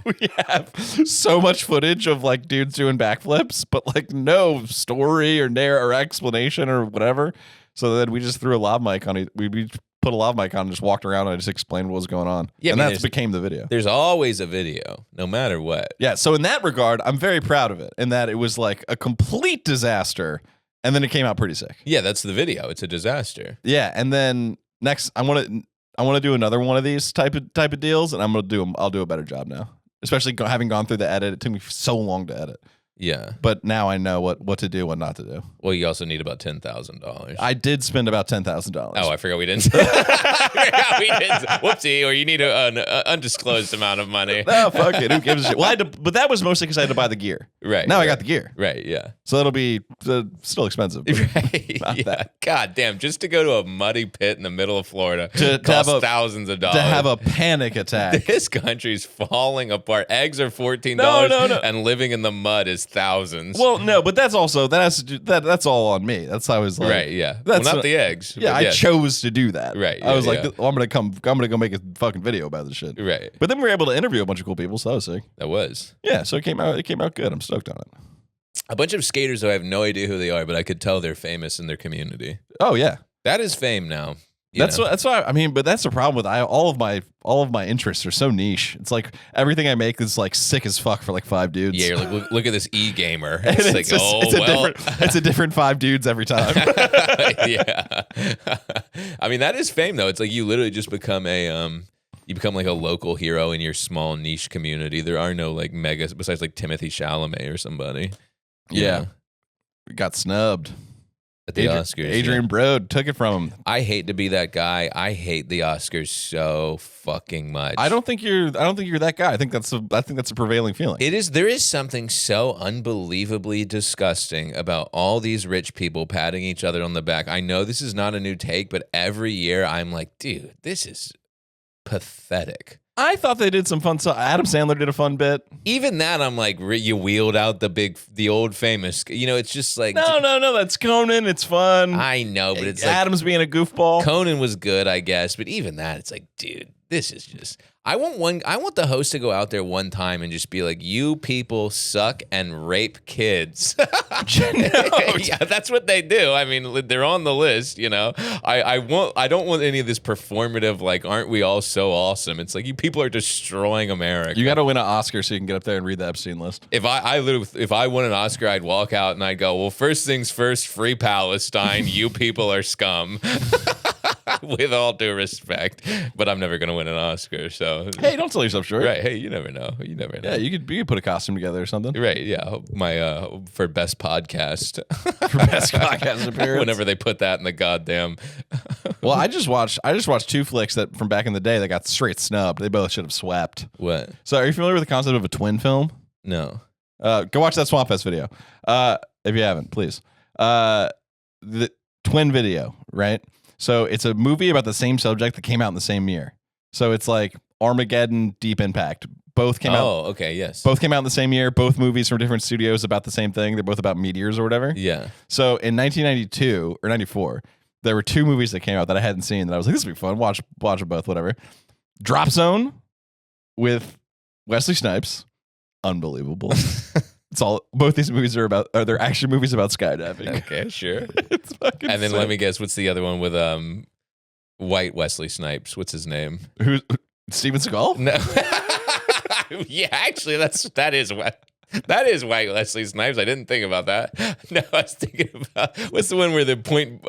We have so much footage of like dudes doing backflips, but like no story or explanation or whatever. So then we just threw a lav mic on it. We put a lav mic on and just walked around and I just explained what was going on. Yeah, and that became the video. There's always a video, no matter what. Yeah, so in that regard, I'm very proud of it. In that it was like a complete disaster, and then it came out pretty sick. Yeah, that's the video. It's a disaster. Yeah, and then next, I want to do another one of these type of deals, and I'll do a better job now. Especially having gone through the edit, it took me so long to edit. Yeah. But now I know what to do, what not to do. Well, you also need about $10,000. I did spend about $10,000. Oh, I forgot we didn't. Whoopsie, or you need an undisclosed amount of money. No, fuck it. Who gives a shit? Well, but that was mostly because I had to buy the gear. Right. Now I got the gear. Right, yeah. So that'll be still expensive. Right. Not yeah. that. God damn, just to go to a muddy pit in the middle of Florida to have thousands of dollars. To have a panic attack. This country's falling apart. Eggs are $14 No. and living in the mud is thousands. Well, no, but that's also that's all on me. That's how I was like, right, yeah. That's not the eggs. Yeah, I chose to do that. Right. I was like, yeah. I'm gonna go make a fucking video about this shit. Right. But then we were able to interview a bunch of cool people, so that was sick. That was. Yeah, so it came out good. I'm stoked on it. A bunch of skaters who I have no idea who they are, but I could tell they're famous in their community. Oh yeah. That is fame now. That's why I mean, but that's the problem with all of my interests are so niche. It's like everything I make is like sick as fuck for like 5 dudes. Yeah, you're like, look at this e-gamer. It's a different 5 dudes every time. Yeah. I mean, that is fame though. It's like you literally just become you become like a local hero in your small niche community. There are no like megas besides like Timothy Chalamet or somebody. Yeah. We got snubbed. at the Oscars. Adrian Brode took it from him. I hate to be that guy. I hate the Oscars so fucking much. I don't think you're that guy. I think that's a prevailing feeling. It is. There is something so unbelievably disgusting about all these rich people patting each other on the back. I know this is not a new take, but every year I'm like, dude, this is pathetic. I thought they did some fun stuff. Adam Sandler did a fun bit. Even that, I'm like, you wheeled out the old famous. It's just like No, that's Conan. It's fun. I know, but it's like Adam's being a goofball. Conan was good, I guess, but even that, it's like, dude, this is just. I want the host to go out there one time and just be like, "You people suck and rape kids." Yeah, that's what they do. I mean, they're on the list. I don't want any of this performative like, aren't we all so awesome? It's like you people are destroying America. You got to win an Oscar so you can get up there and read the Epstein list. If I won an Oscar, I'd walk out and I'd go, well, first things first, free Palestine. You people are scum. With all due respect, but I'm never going to win an Oscar. So hey, don't sell yourself short. Right? Hey, you never know. Yeah, you could put a costume together or something. Right? Yeah, my for best podcast, for best podcast appearance. Whenever they put that in the goddamn. Well, I just watched 2 flicks that from back in the day that got straight snubbed. They both should have swept. What? So, are you familiar with the concept of a twin film? No. Go watch that Swampfest video. If you haven't, please. The twin video, right? So it's a movie about the same subject that came out in the same year. So it's like Armageddon, Deep Impact. Both came out. Oh, okay, yes. Both came out in the same year. Both movies from different studios about the same thing. They're both about meteors or whatever. Yeah. So in 1992 or 94, there were 2 movies that came out that I hadn't seen that I was like, this would be fun. Watch them both, whatever. Drop Zone with Wesley Snipes. Unbelievable. Both these movies are they're action movies about skydiving. Okay, sure. It's fucking And then sick. let me guess, what's the other one with white Wesley Snipes? What's his name? Who's Steven Seagal? No. Yeah, actually, that is white Wesley Snipes. I didn't think about that. No, I was thinking about what's the one where the point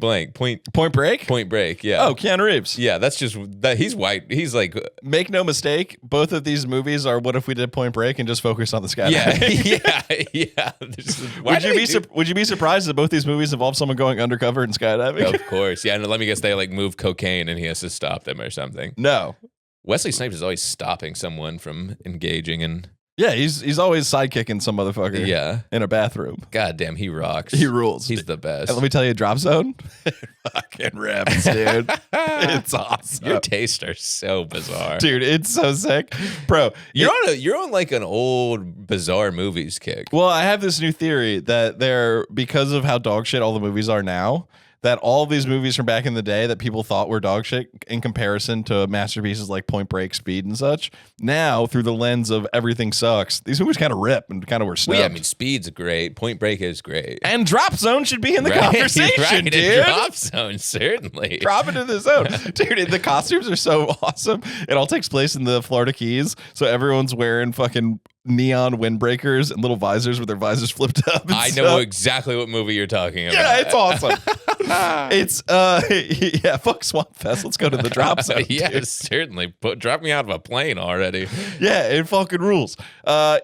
break. Yeah. Oh, Keanu Reeves. Yeah, that's just that he's white. He's like, make no mistake, both of these movies are what if we did Point Break and just focused on the skydiving. yeah. Would you be surprised that both these movies involve someone going undercover and skydiving? Of course, yeah. And let me guess, they like move cocaine and he has to stop them or something. No. Wesley Snipes is always stopping someone from engaging in. Yeah, he's always sidekicking some motherfucker. Yeah. In a bathroom. God damn, he rocks. He rules. He's the best. And let me tell you, Drop Zone, fucking rips, dude. It's awesome. Your tastes are so bizarre, dude. It's so sick, bro. You're on like an old bizarre movies kick. Well, I have this new theory that because of how dog shit all the movies are now, that all these movies from back in the day that people thought were dog shit in comparison to masterpieces like Point Break, Speed, and such, now through the lens of everything sucks, these movies kind of rip and kind of were snubbed. Well, yeah, I mean, Speed's great. Point Break is great. And Drop Zone should be in the conversation, right, dude. Drop Zone, certainly. Drop into the zone. Dude, the costumes are so awesome. It all takes place in the Florida Keys, so everyone's wearing fucking neon windbreakers and little visors with their visors flipped up. I know exactly what movie you're talking about. Yeah, it's awesome. It's fuck Swampfest. Let's go to the Drop Zone. Yes, certainly. Drop me out of a plane already. Yeah, it fucking rules.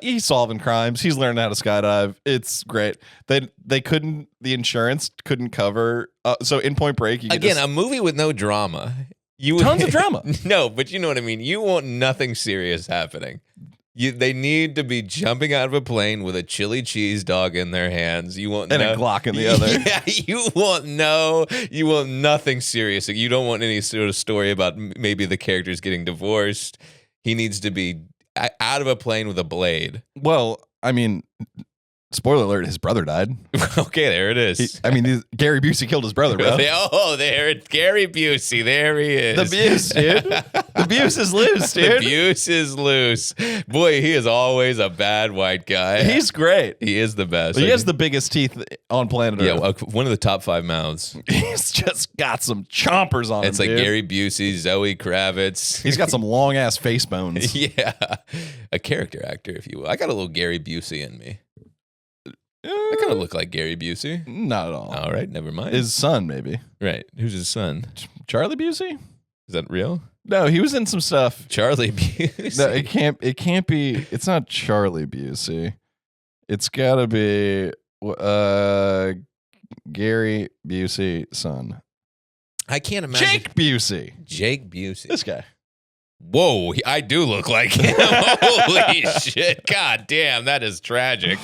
He's solving crimes. He's learning how to skydive. It's great. The insurance couldn't cover. So in Point Break, a movie with no drama. Tons of drama. No, but you know what I mean. You want nothing serious happening. They need to be jumping out of a plane with a chili cheese dog in their hands. You want a Glock in the other. Yeah, you want nothing serious. You don't want any sort of story about maybe the character's getting divorced. He needs to be out of a plane with a blade. Well, I mean, spoiler alert: his brother died. Okay, there it is. Gary Busey killed his brother, bro. Gary Busey. There he is. The Buse, dude. The Buse is loose, dude. The Buse is loose. Boy, he is always a bad white guy. He's great. He is the best. He has the biggest teeth on planet Earth. Yeah, one of the top 5 mouths. He's just got some chompers on him. It's like dude. Gary Busey, Zoe Kravitz. He's got some long ass face bones. Yeah, a character actor, if you will. I got a little Gary Busey in me. I kind of look like Gary Busey. Not at all. All right, never mind. His son, maybe. Right. Who's his son? Charlie Busey? Is that real? No, he was in some stuff. Charlie Busey. No, it can't be. It's not Charlie Busey. It's gotta be. Gary Busey, son. I can't imagine. Jake Busey. Jake Busey. This guy. Whoa, I do look like him. Holy shit. God damn, that is tragic.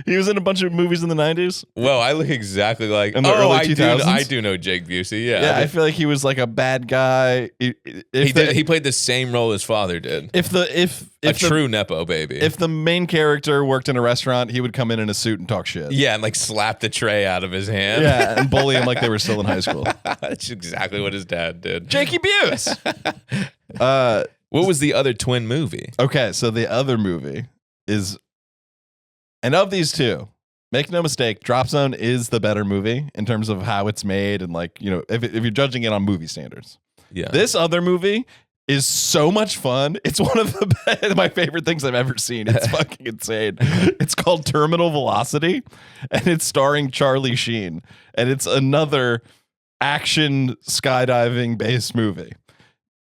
He was in a bunch of movies in the 90s. Well, I look exactly like In the early 2000s? I do know Jake Busey. Yeah. Yeah, I feel like he was like a bad guy. He played the same role his father did. If a true Nepo baby. If the main character worked in a restaurant, he would come in a suit and talk shit. Yeah, and like slap the tray out of his hand. Yeah, and bully him like they were still in high school. That's exactly what his dad did. Jakey Buse. What was the other twin movie? Okay, so the other movie is, and of these two, make no mistake, Drop Zone is the better movie in terms of how it's made and like, you know, if you're judging it on movie standards. Yeah. This other movie is so much fun. It's one of my favorite things I've ever seen. It's fucking insane. It's called Terminal Velocity, and it's starring Charlie Sheen, and it's another action skydiving based movie.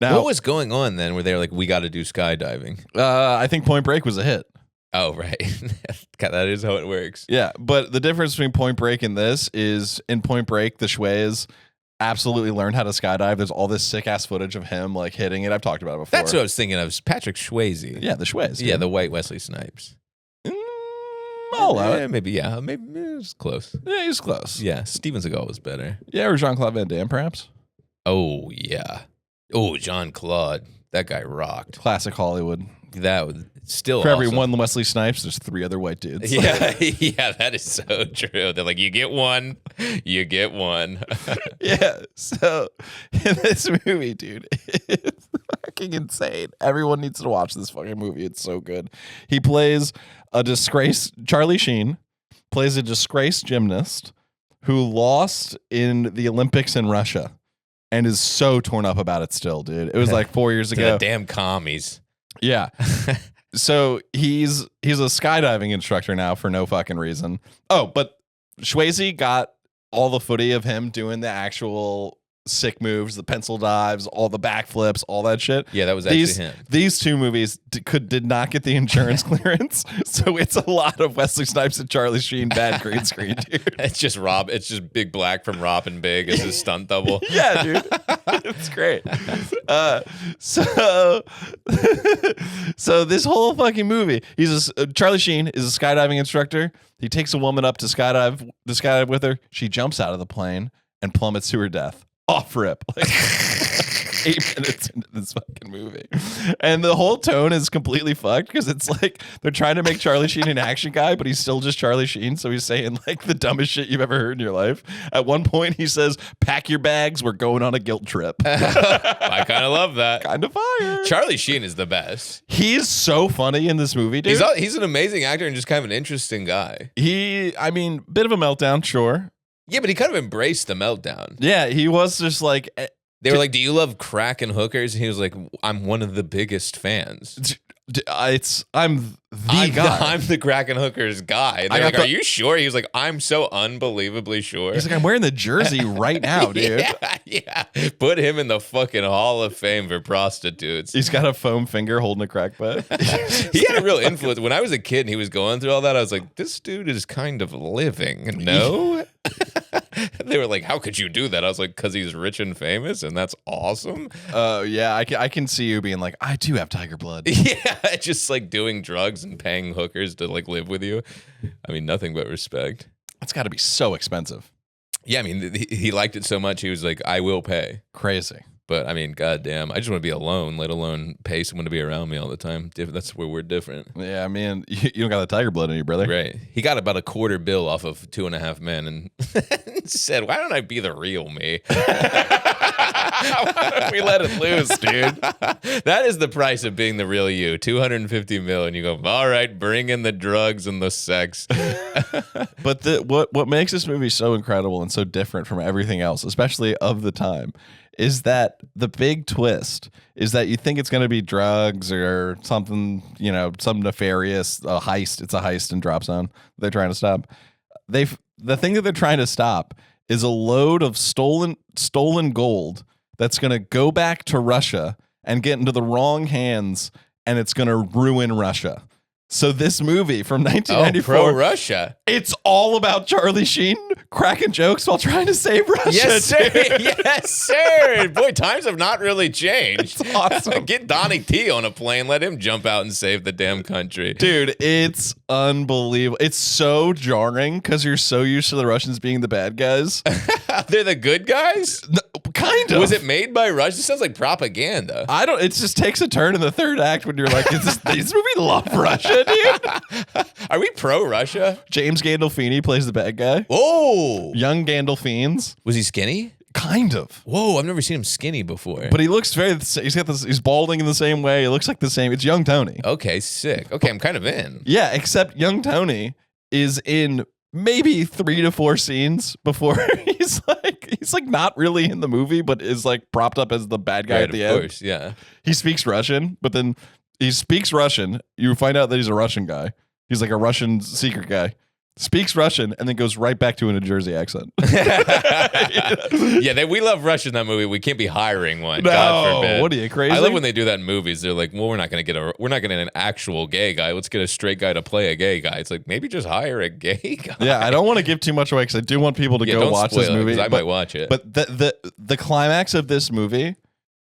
Now, what was going on then where they were like, we got to do skydiving? I think Point Break was a hit. Oh, right. God, that is how it works. Yeah, but the difference between Point Break and this is in Point Break, the Schways absolutely learned how to skydive. There's all this sick ass footage of him like hitting it. I've talked about it before. That's what I was thinking of. Patrick Swayze. Yeah, the Schways. Yeah, the white Wesley Snipes. I'll allow it. Maybe it was close. Yeah, he's close. Yeah, Steven Seagal was better. Yeah, or Jean-Claude Van Damme, perhaps. Oh, yeah. Oh, Jean-Claude. That guy rocked. Classic Hollywood. That was still For every awesome. one Wesley Snipes, there's 3 other white dudes. Yeah, yeah, that is so true. They're like, you get one, you get one. Yeah. So in this movie, dude, it's fucking insane. Everyone needs to watch this fucking movie. It's so good. He plays a disgraced, Charlie Sheen plays a disgraced gymnast who lost in the Olympics in Russia and is so torn up about it still, dude. It was like 4 years To ago. the damn commies. Yeah. So he's a skydiving instructor now for no fucking reason. Oh, but Swayze got all the footy of him doing the actual sick moves, the pencil dives, all the backflips, all that shit. Yeah, that was actually him. These two movies did not get the insurance clearance, so it's a lot of Wesley Snipes and Charlie Sheen bad green screen, dude. It's just Big Black from Robin Big as his stunt double. Yeah, dude. It's great. So this whole fucking movie, Charlie Sheen is a skydiving instructor. He takes a woman up to skydive with her. She jumps out of the plane and plummets to her death. Off rip. Like 8 minutes into this fucking movie. And the whole tone is completely fucked because it's like they're trying to make Charlie Sheen an action guy, but he's still just Charlie Sheen. So he's saying like the dumbest shit you've ever heard in your life. At one point, he says, "Pack your bags. We're going on a guilt trip." I kind of love that. Kind of fire. Charlie Sheen is the best. He's so funny in this movie, dude. He's an amazing actor and just kind of an interesting guy. Bit of a meltdown, sure. Yeah, but he kind of embraced the meltdown. Yeah, he was just like... They were like, do you love crack and hookers? And he was like, I'm one of the biggest fans. I'm the guy. I'm the crack and hookers guy. And they're like, are you sure? He was like, I'm so unbelievably sure. He's like, I'm wearing the jersey right now, dude. Yeah. Put him in the fucking Hall of Fame for prostitutes. He's got a foam finger holding a crack butt. He had a real influence. When I was a kid and he was going through all that, I was like, this dude is kind of living. No? They were like, how could you do that? I was like, because he's rich and famous, and that's awesome. Yeah, I can see you being like, I do have tiger blood. Yeah, just like doing drugs and paying hookers to like live with you. I mean, nothing but respect. It's got to be so expensive. Yeah, I mean, he liked it so much, he was like, I will pay. Crazy. But I mean, goddamn, I just want to be alone, let alone pay someone to be around me all the time. That's where we're different. Yeah, man, you don't got the tiger blood in you, brother. Right. He got about $250 bill off of 2.5 Men and said, why don't I be the real me? Why don't we let it loose, dude? That is the price of being the real you. $250 million. And you go, all right, bring in the drugs and the sex. But what makes this movie so incredible and so different from everything else, especially of the time, is that the big twist is that you think it's going to be drugs or something, some nefarious heist. It's a heist in Drop Zone they're trying to stop. The thing that they're trying to stop is a load of stolen gold that's going to go back to Russia and get into the wrong hands, and it's going to ruin Russia. So this movie from Oh, 1994, pro Russia. it's all about Charlie Sheen cracking jokes while trying to save Russia. Yes, sir. dude. Yes, sir. Boy, times have not really changed. It's awesome. Get Donnie T on a plane. Let him jump out and save the damn country. Dude, it's unbelievable. It's so jarring because you're so used to the Russians being the bad guys. They're the good guys? Kind of. Was it made by Russia? It sounds like propaganda. I don't. It just takes a turn in the third act when you're like, is this movie love Russia, dude? Are we pro Russia? James Gandolfini plays the bad guy. Oh. Young Gandolfins. Was he skinny? Kind of. Whoa, I've never seen him skinny before. But he looks very. He's got this. He's balding in the same way. He looks like the same. It's young Tony. Okay, sick. Okay, I'm kind of in. Yeah, except young Tony is in maybe 3 to 4 scenes before he's like not really in the movie, but is like propped up as the bad guy Right, at the of end. course, yeah. He speaks Russian, but then he speaks Russian. You find out that he's a Russian guy. He's like a Russian secret guy. Speaks Russian and then goes right back to a New Jersey accent. Yeah, we love Russia in that movie. We can't be hiring one. God forbid. What are you, crazy? I love when they do that in movies. They're like, well, we're not going to get an actual gay guy. Let's get a straight guy to play a gay guy. It's like, maybe just hire a gay guy. Yeah, I don't want to give too much away because I do want people to go don't watch this spoil it, movie. 'cause I might watch it. But the climax of this movie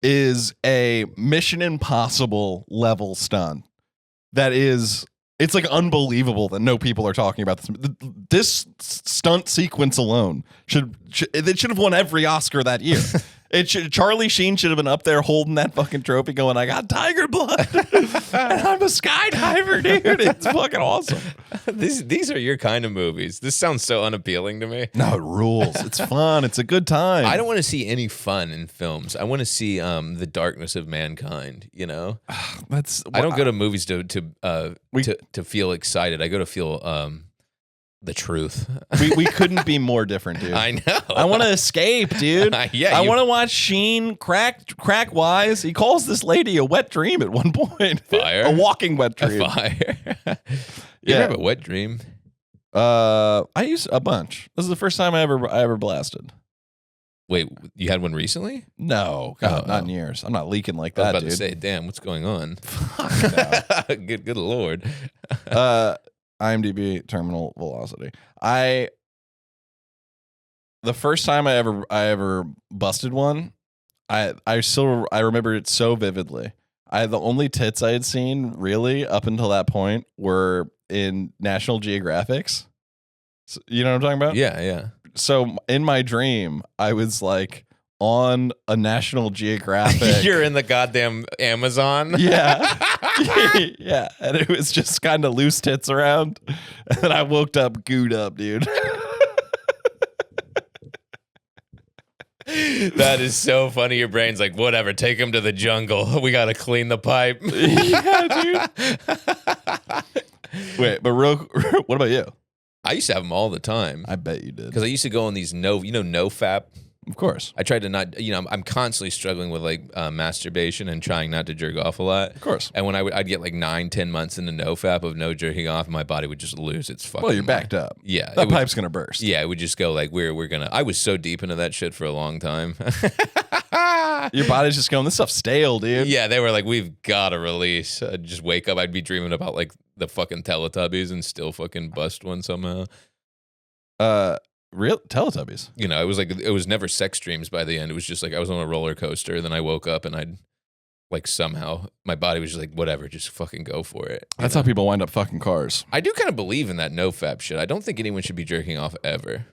is a Mission Impossible level stunt. That is, it's like unbelievable that no people are talking about this. This stunt sequence alone should have won every Oscar that year. Charlie Sheen should have been up there holding that fucking trophy going, I got tiger blood and I'm a skydiver, dude. It's fucking awesome. These are your kind of movies. This sounds so unappealing to me. No, it rules. It's fun. It's a good time. I don't want to see any fun in films. I want to see the darkness of mankind, you know? I don't go to movies to feel excited. I go to feel the truth. We couldn't be more different, dude. I know. I want to escape, dude. Yeah, I want to watch Sheen crack wise. He calls this lady a wet dream at one point. Fire. A walking wet dream. A fire. You Yeah. ever have a wet dream? I use a bunch. This is the first time I ever blasted. Wait, you had one recently? No, God, Oh, not oh. in years. I'm not leaking like I was that, about dude. to say, damn, what's going on? Fuck no. good Lord. IMDb terminal velocity. The first time I ever busted one, I remember it so vividly. The only tits I had seen really up until that point were in National Geographics. So, you know what I'm talking about? Yeah, yeah. So in my dream, I was like on a National Geographic. You're in the goddamn Amazon. Yeah. Yeah. And it was just kind of loose tits around. And then I woke up gooed up, dude. That is so funny. Your brain's like, whatever, take him to the jungle. We got to clean the pipe. Yeah, dude. Wait, but what about you? I used to have them all the time. I bet you did. Because I used to go on these NoFap. Of course. I tried to not, I'm constantly struggling with like masturbation and trying not to jerk off a lot. Of course. And when I'd get like 9-10 months into NoFap of no jerking off, my body would just lose its fucking. Well, you're backed up. Yeah. That pipe's going to burst. Yeah, it would just go like, we're going to. I was so deep into that shit for a long time. Your body's just going, this stuff's stale, dude. Yeah, they were like, we've got to release. I'd just wake up, I'd be dreaming about like the fucking Teletubbies and still fucking bust one somehow. Real Teletubbies. You know, it was never sex dreams by the end. It was just like I was on a roller coaster, then I woke up and I'd like somehow my body was just like, whatever, just fucking go for it. That's how people wind up fucking cars. I do kind of believe in that NoFap shit. I don't think anyone should be jerking off ever.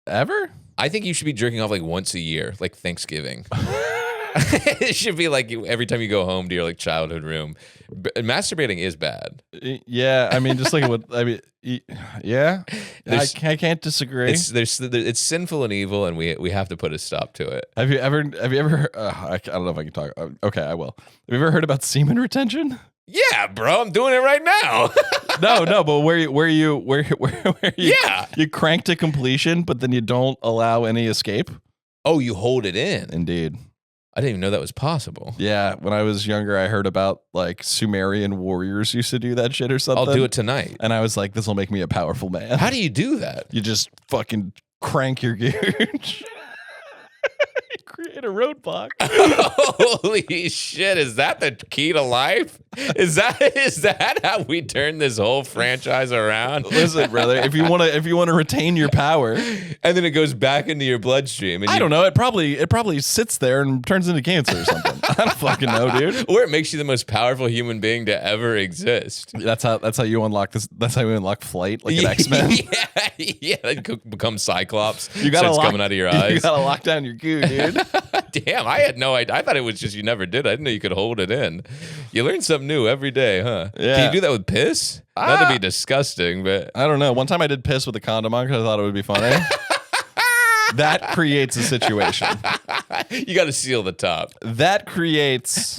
Ever? I think you should be jerking off like once a year, like Thanksgiving. It should be like every time you go home to your like childhood room. Masturbating is bad. Yeah, I mean, just like what I mean. Yeah, I can't disagree. It's sinful and evil, and we have to put a stop to it. Have you ever? I don't know if I can talk. Okay, I will. Have you ever heard about semen retention? Yeah, bro, I'm doing it right now. No, but where you Yeah, you crank to completion, but then you don't allow any escape. Oh, you hold it in. Indeed. I didn't even know that was possible. Yeah, when I was younger, I heard about like Sumerian warriors used to do that shit or something. I'll do it tonight. And I was like, this will make me a powerful man. How do you do that? You just fucking crank your gear. You create hit a roadblock. Holy shit! Is that the key to life? Is that how we turn this whole franchise around? Listen, brother, if you want to retain your power, and then it goes back into your bloodstream. And I don't know. It probably sits there and turns into cancer or something. I don't fucking know, dude. Or it makes you the most powerful human being to ever exist. That's how you unlock this. That's how you unlock flight, like an X-Men. Yeah, become Cyclops. You gotta starts coming out of your eyes. You gotta lock down your goo, dude. Damn, I had no idea. I thought it was just you never did. I didn't know you could hold it in. You learn something new every day, huh? Yeah. Can you do that with piss? That'd be disgusting, but I don't know. One time I did piss with a condom on because I thought it would be funny. That creates a situation. You got to seal the top. That creates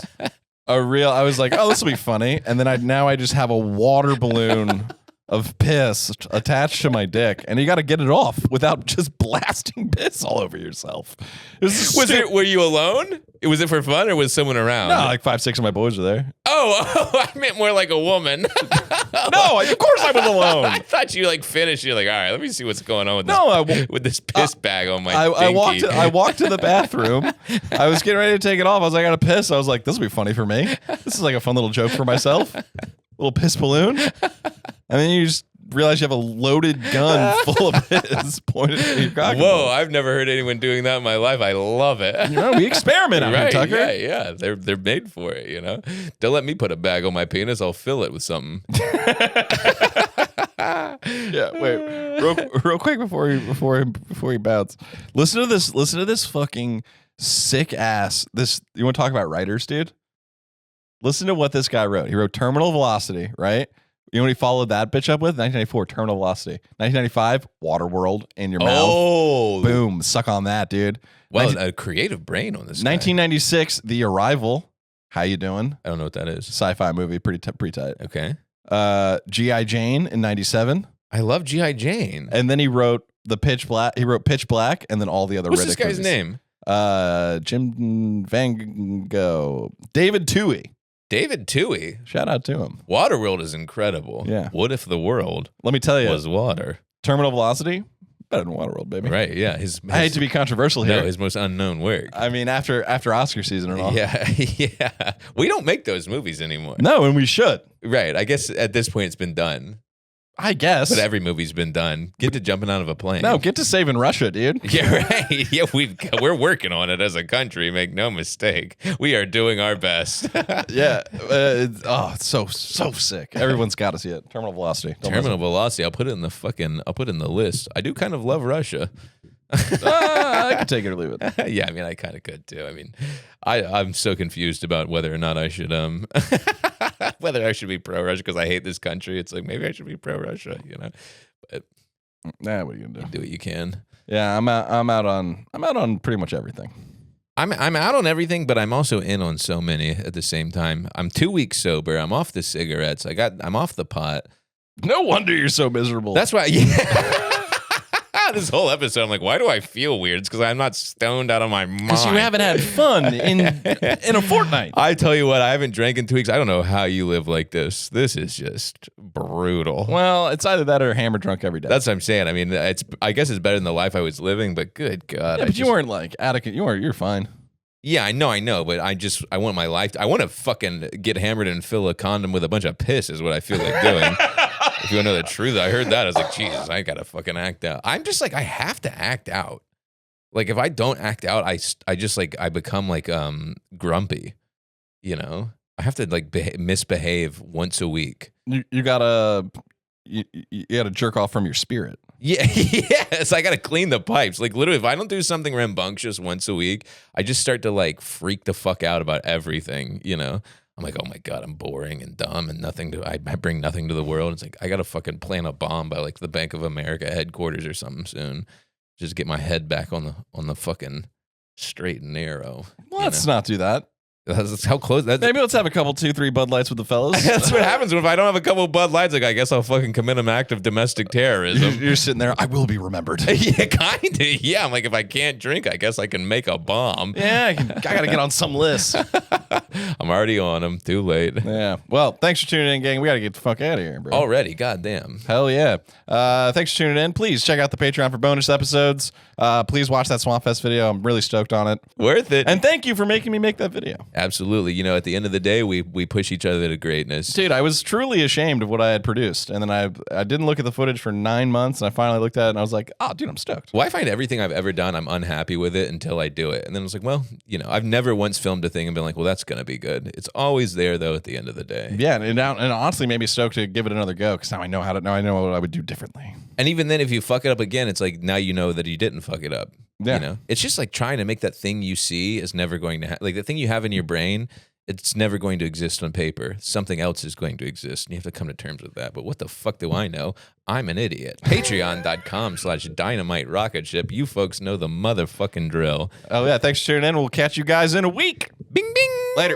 a real. I was like, oh, this will be funny, and then I just have a water balloon of piss attached to my dick, and you got to get it off without just blasting piss all over yourself. Were you alone? Was it for fun, or was someone around? No, like 5, 6 of my boys were there. Oh, I meant more like a woman. No, of course I was alone. I thought you like finished. You're like, all right, let me see what's going on with this, with this piss bag on my. I walked to the bathroom. I was getting ready to take it off. I was like, I gotta piss. I was like, this will be funny for me. This is like a fun little joke for myself. Little piss balloon. And then you just realize you have a loaded gun full of piss pointed at your cock. Whoa, I've never heard anyone doing that in my life. I love it. You know, we experiment out here, Tucker. Yeah. They're made for it, you know? Don't let me put a bag on my penis. I'll fill it with something. Yeah, wait. Real quick before he bounce. Listen to this fucking sick ass. You want to talk about writers, dude? Listen to what this guy wrote. He wrote Terminal Velocity, right? You know what he followed that bitch up with? 1994, Terminal Velocity. 1995, Waterworld in your mouth. Oh. Boom. Suck on that, dude. Well, a creative brain on this guy. 1996, The Arrival. How you doing? I don't know what that is. Sci-fi movie. Pretty tight. Okay. G.I. Jane in 97. I love G.I. Jane. And then he wrote Pitch Black, and then all the other What's Riddick this guy's movies. name? Jim Van Gogh. David Toohey. David Toohey. Shout out to him. Waterworld is incredible. Yeah. What if the world Let me tell you, was water? Terminal Velocity, better than Waterworld, baby. Right, yeah. I hate to be controversial here. No, his most unknown work. I mean, after Oscar season and all. Yeah, yeah. We don't make those movies anymore. No, and we should. Right. I guess at this point it's been done. I guess. But every movie's been done. Get to jumping out of a plane. No, get to saving Russia, dude. Yeah, right. Yeah, we're working on it as a country. Make no mistake. We are doing our best. Yeah. It's so sick. Everyone's got to see it. Terminal Velocity. Terminal Velocity. I'll put it in the list. I do kind of love Russia. I can take it or leave it. Yeah, I mean, I kind of could too. I mean, I'm so confused about whether or not I should whether I should be pro Russia because I hate this country. It's like maybe I should be pro Russia, you know. But nah, what are you gonna do what you can. Yeah, I'm out on pretty much everything. I'm out on everything, but I'm also in on so many at the same time. I'm 2 weeks sober. I'm off the cigarettes. I'm off the pot. No wonder you're so miserable. That's why. Yeah. This whole episode, I'm like, why do I feel weird? It's because I'm not stoned out of my mind. Because you haven't had fun in a fortnight. I tell you what, I haven't drank in 2 weeks. I don't know how you live like this. This is just brutal. Well, it's either that or hammer drunk every day. That's what I'm saying. I mean, I guess it's better than the life I was living, but good God. Yeah, but you weren't like adequate. You're fine. Yeah, I know, but I want my life. I want to fucking get hammered and fill a condom with a bunch of piss is what I feel like doing. If you want to know the truth, I heard that. I was like, Jesus, I got to fucking act out. I'm just like, I have to act out. Like, if I don't act out, I just like, I become like grumpy, you know? I have to like misbehave once a week. You gotta jerk off from your spirit. Yeah, yes. I gotta clean the pipes. Like literally, if I don't do something rambunctious once a week, I just start to like freak the fuck out about everything. You know, I'm like, oh my God, I'm boring and dumb and I bring nothing to the world. It's like I gotta fucking plant a bomb by like the Bank of America headquarters or something soon. Just get my head back on the fucking straight and narrow. Let's not do that. That's how close. Maybe let's have a couple, 2-3 Bud Lights with the fellas. That's what happens if I don't have a couple Bud Lights. Like, I guess I'll fucking commit an act of domestic terrorism. You're sitting there. I will be remembered. Yeah, kind of. Yeah, I'm like, if I can't drink, I guess I can make a bomb. Yeah, I got to get on some list. I'm already on them. Too late. Yeah. Well, thanks for tuning in, gang. We got to get the fuck out of here, bro. Already. Goddamn. Hell yeah. Thanks for tuning in. Please check out the Patreon for bonus episodes. Please watch that Swampfest video. I'm really stoked on it. Worth it. And thank you for making me make that video. Absolutely. You know, at the end of the day, we push each other to greatness. Dude, I was truly ashamed of what I had produced. And then I didn't look at the footage for 9 months. And I finally looked at it and I was like, oh, dude, I'm stoked. Well, I find everything I've ever done, I'm unhappy with it until I do it. And then I was like, well, you know, I've never once filmed a thing and been like, well, that's going to be good. It's always there, though, at the end of the day. Yeah. And honestly made me stoked to give it another go because now I know what I would do differently. And even then, if you fuck it up again, it's like now you know that you didn't fuck it up. Yeah. You know, it's just like trying to make that thing you see is never going to like the thing you have in your brain. It's never going to exist on paper. Something else is going to exist, and you have to come to terms with that. But what the fuck do I know? I'm an idiot. Patreon.com/Dynamite Rocketship. You folks know the motherfucking drill. Oh yeah, thanks for tuning in. We'll catch you guys in a week. Bing bing. Later.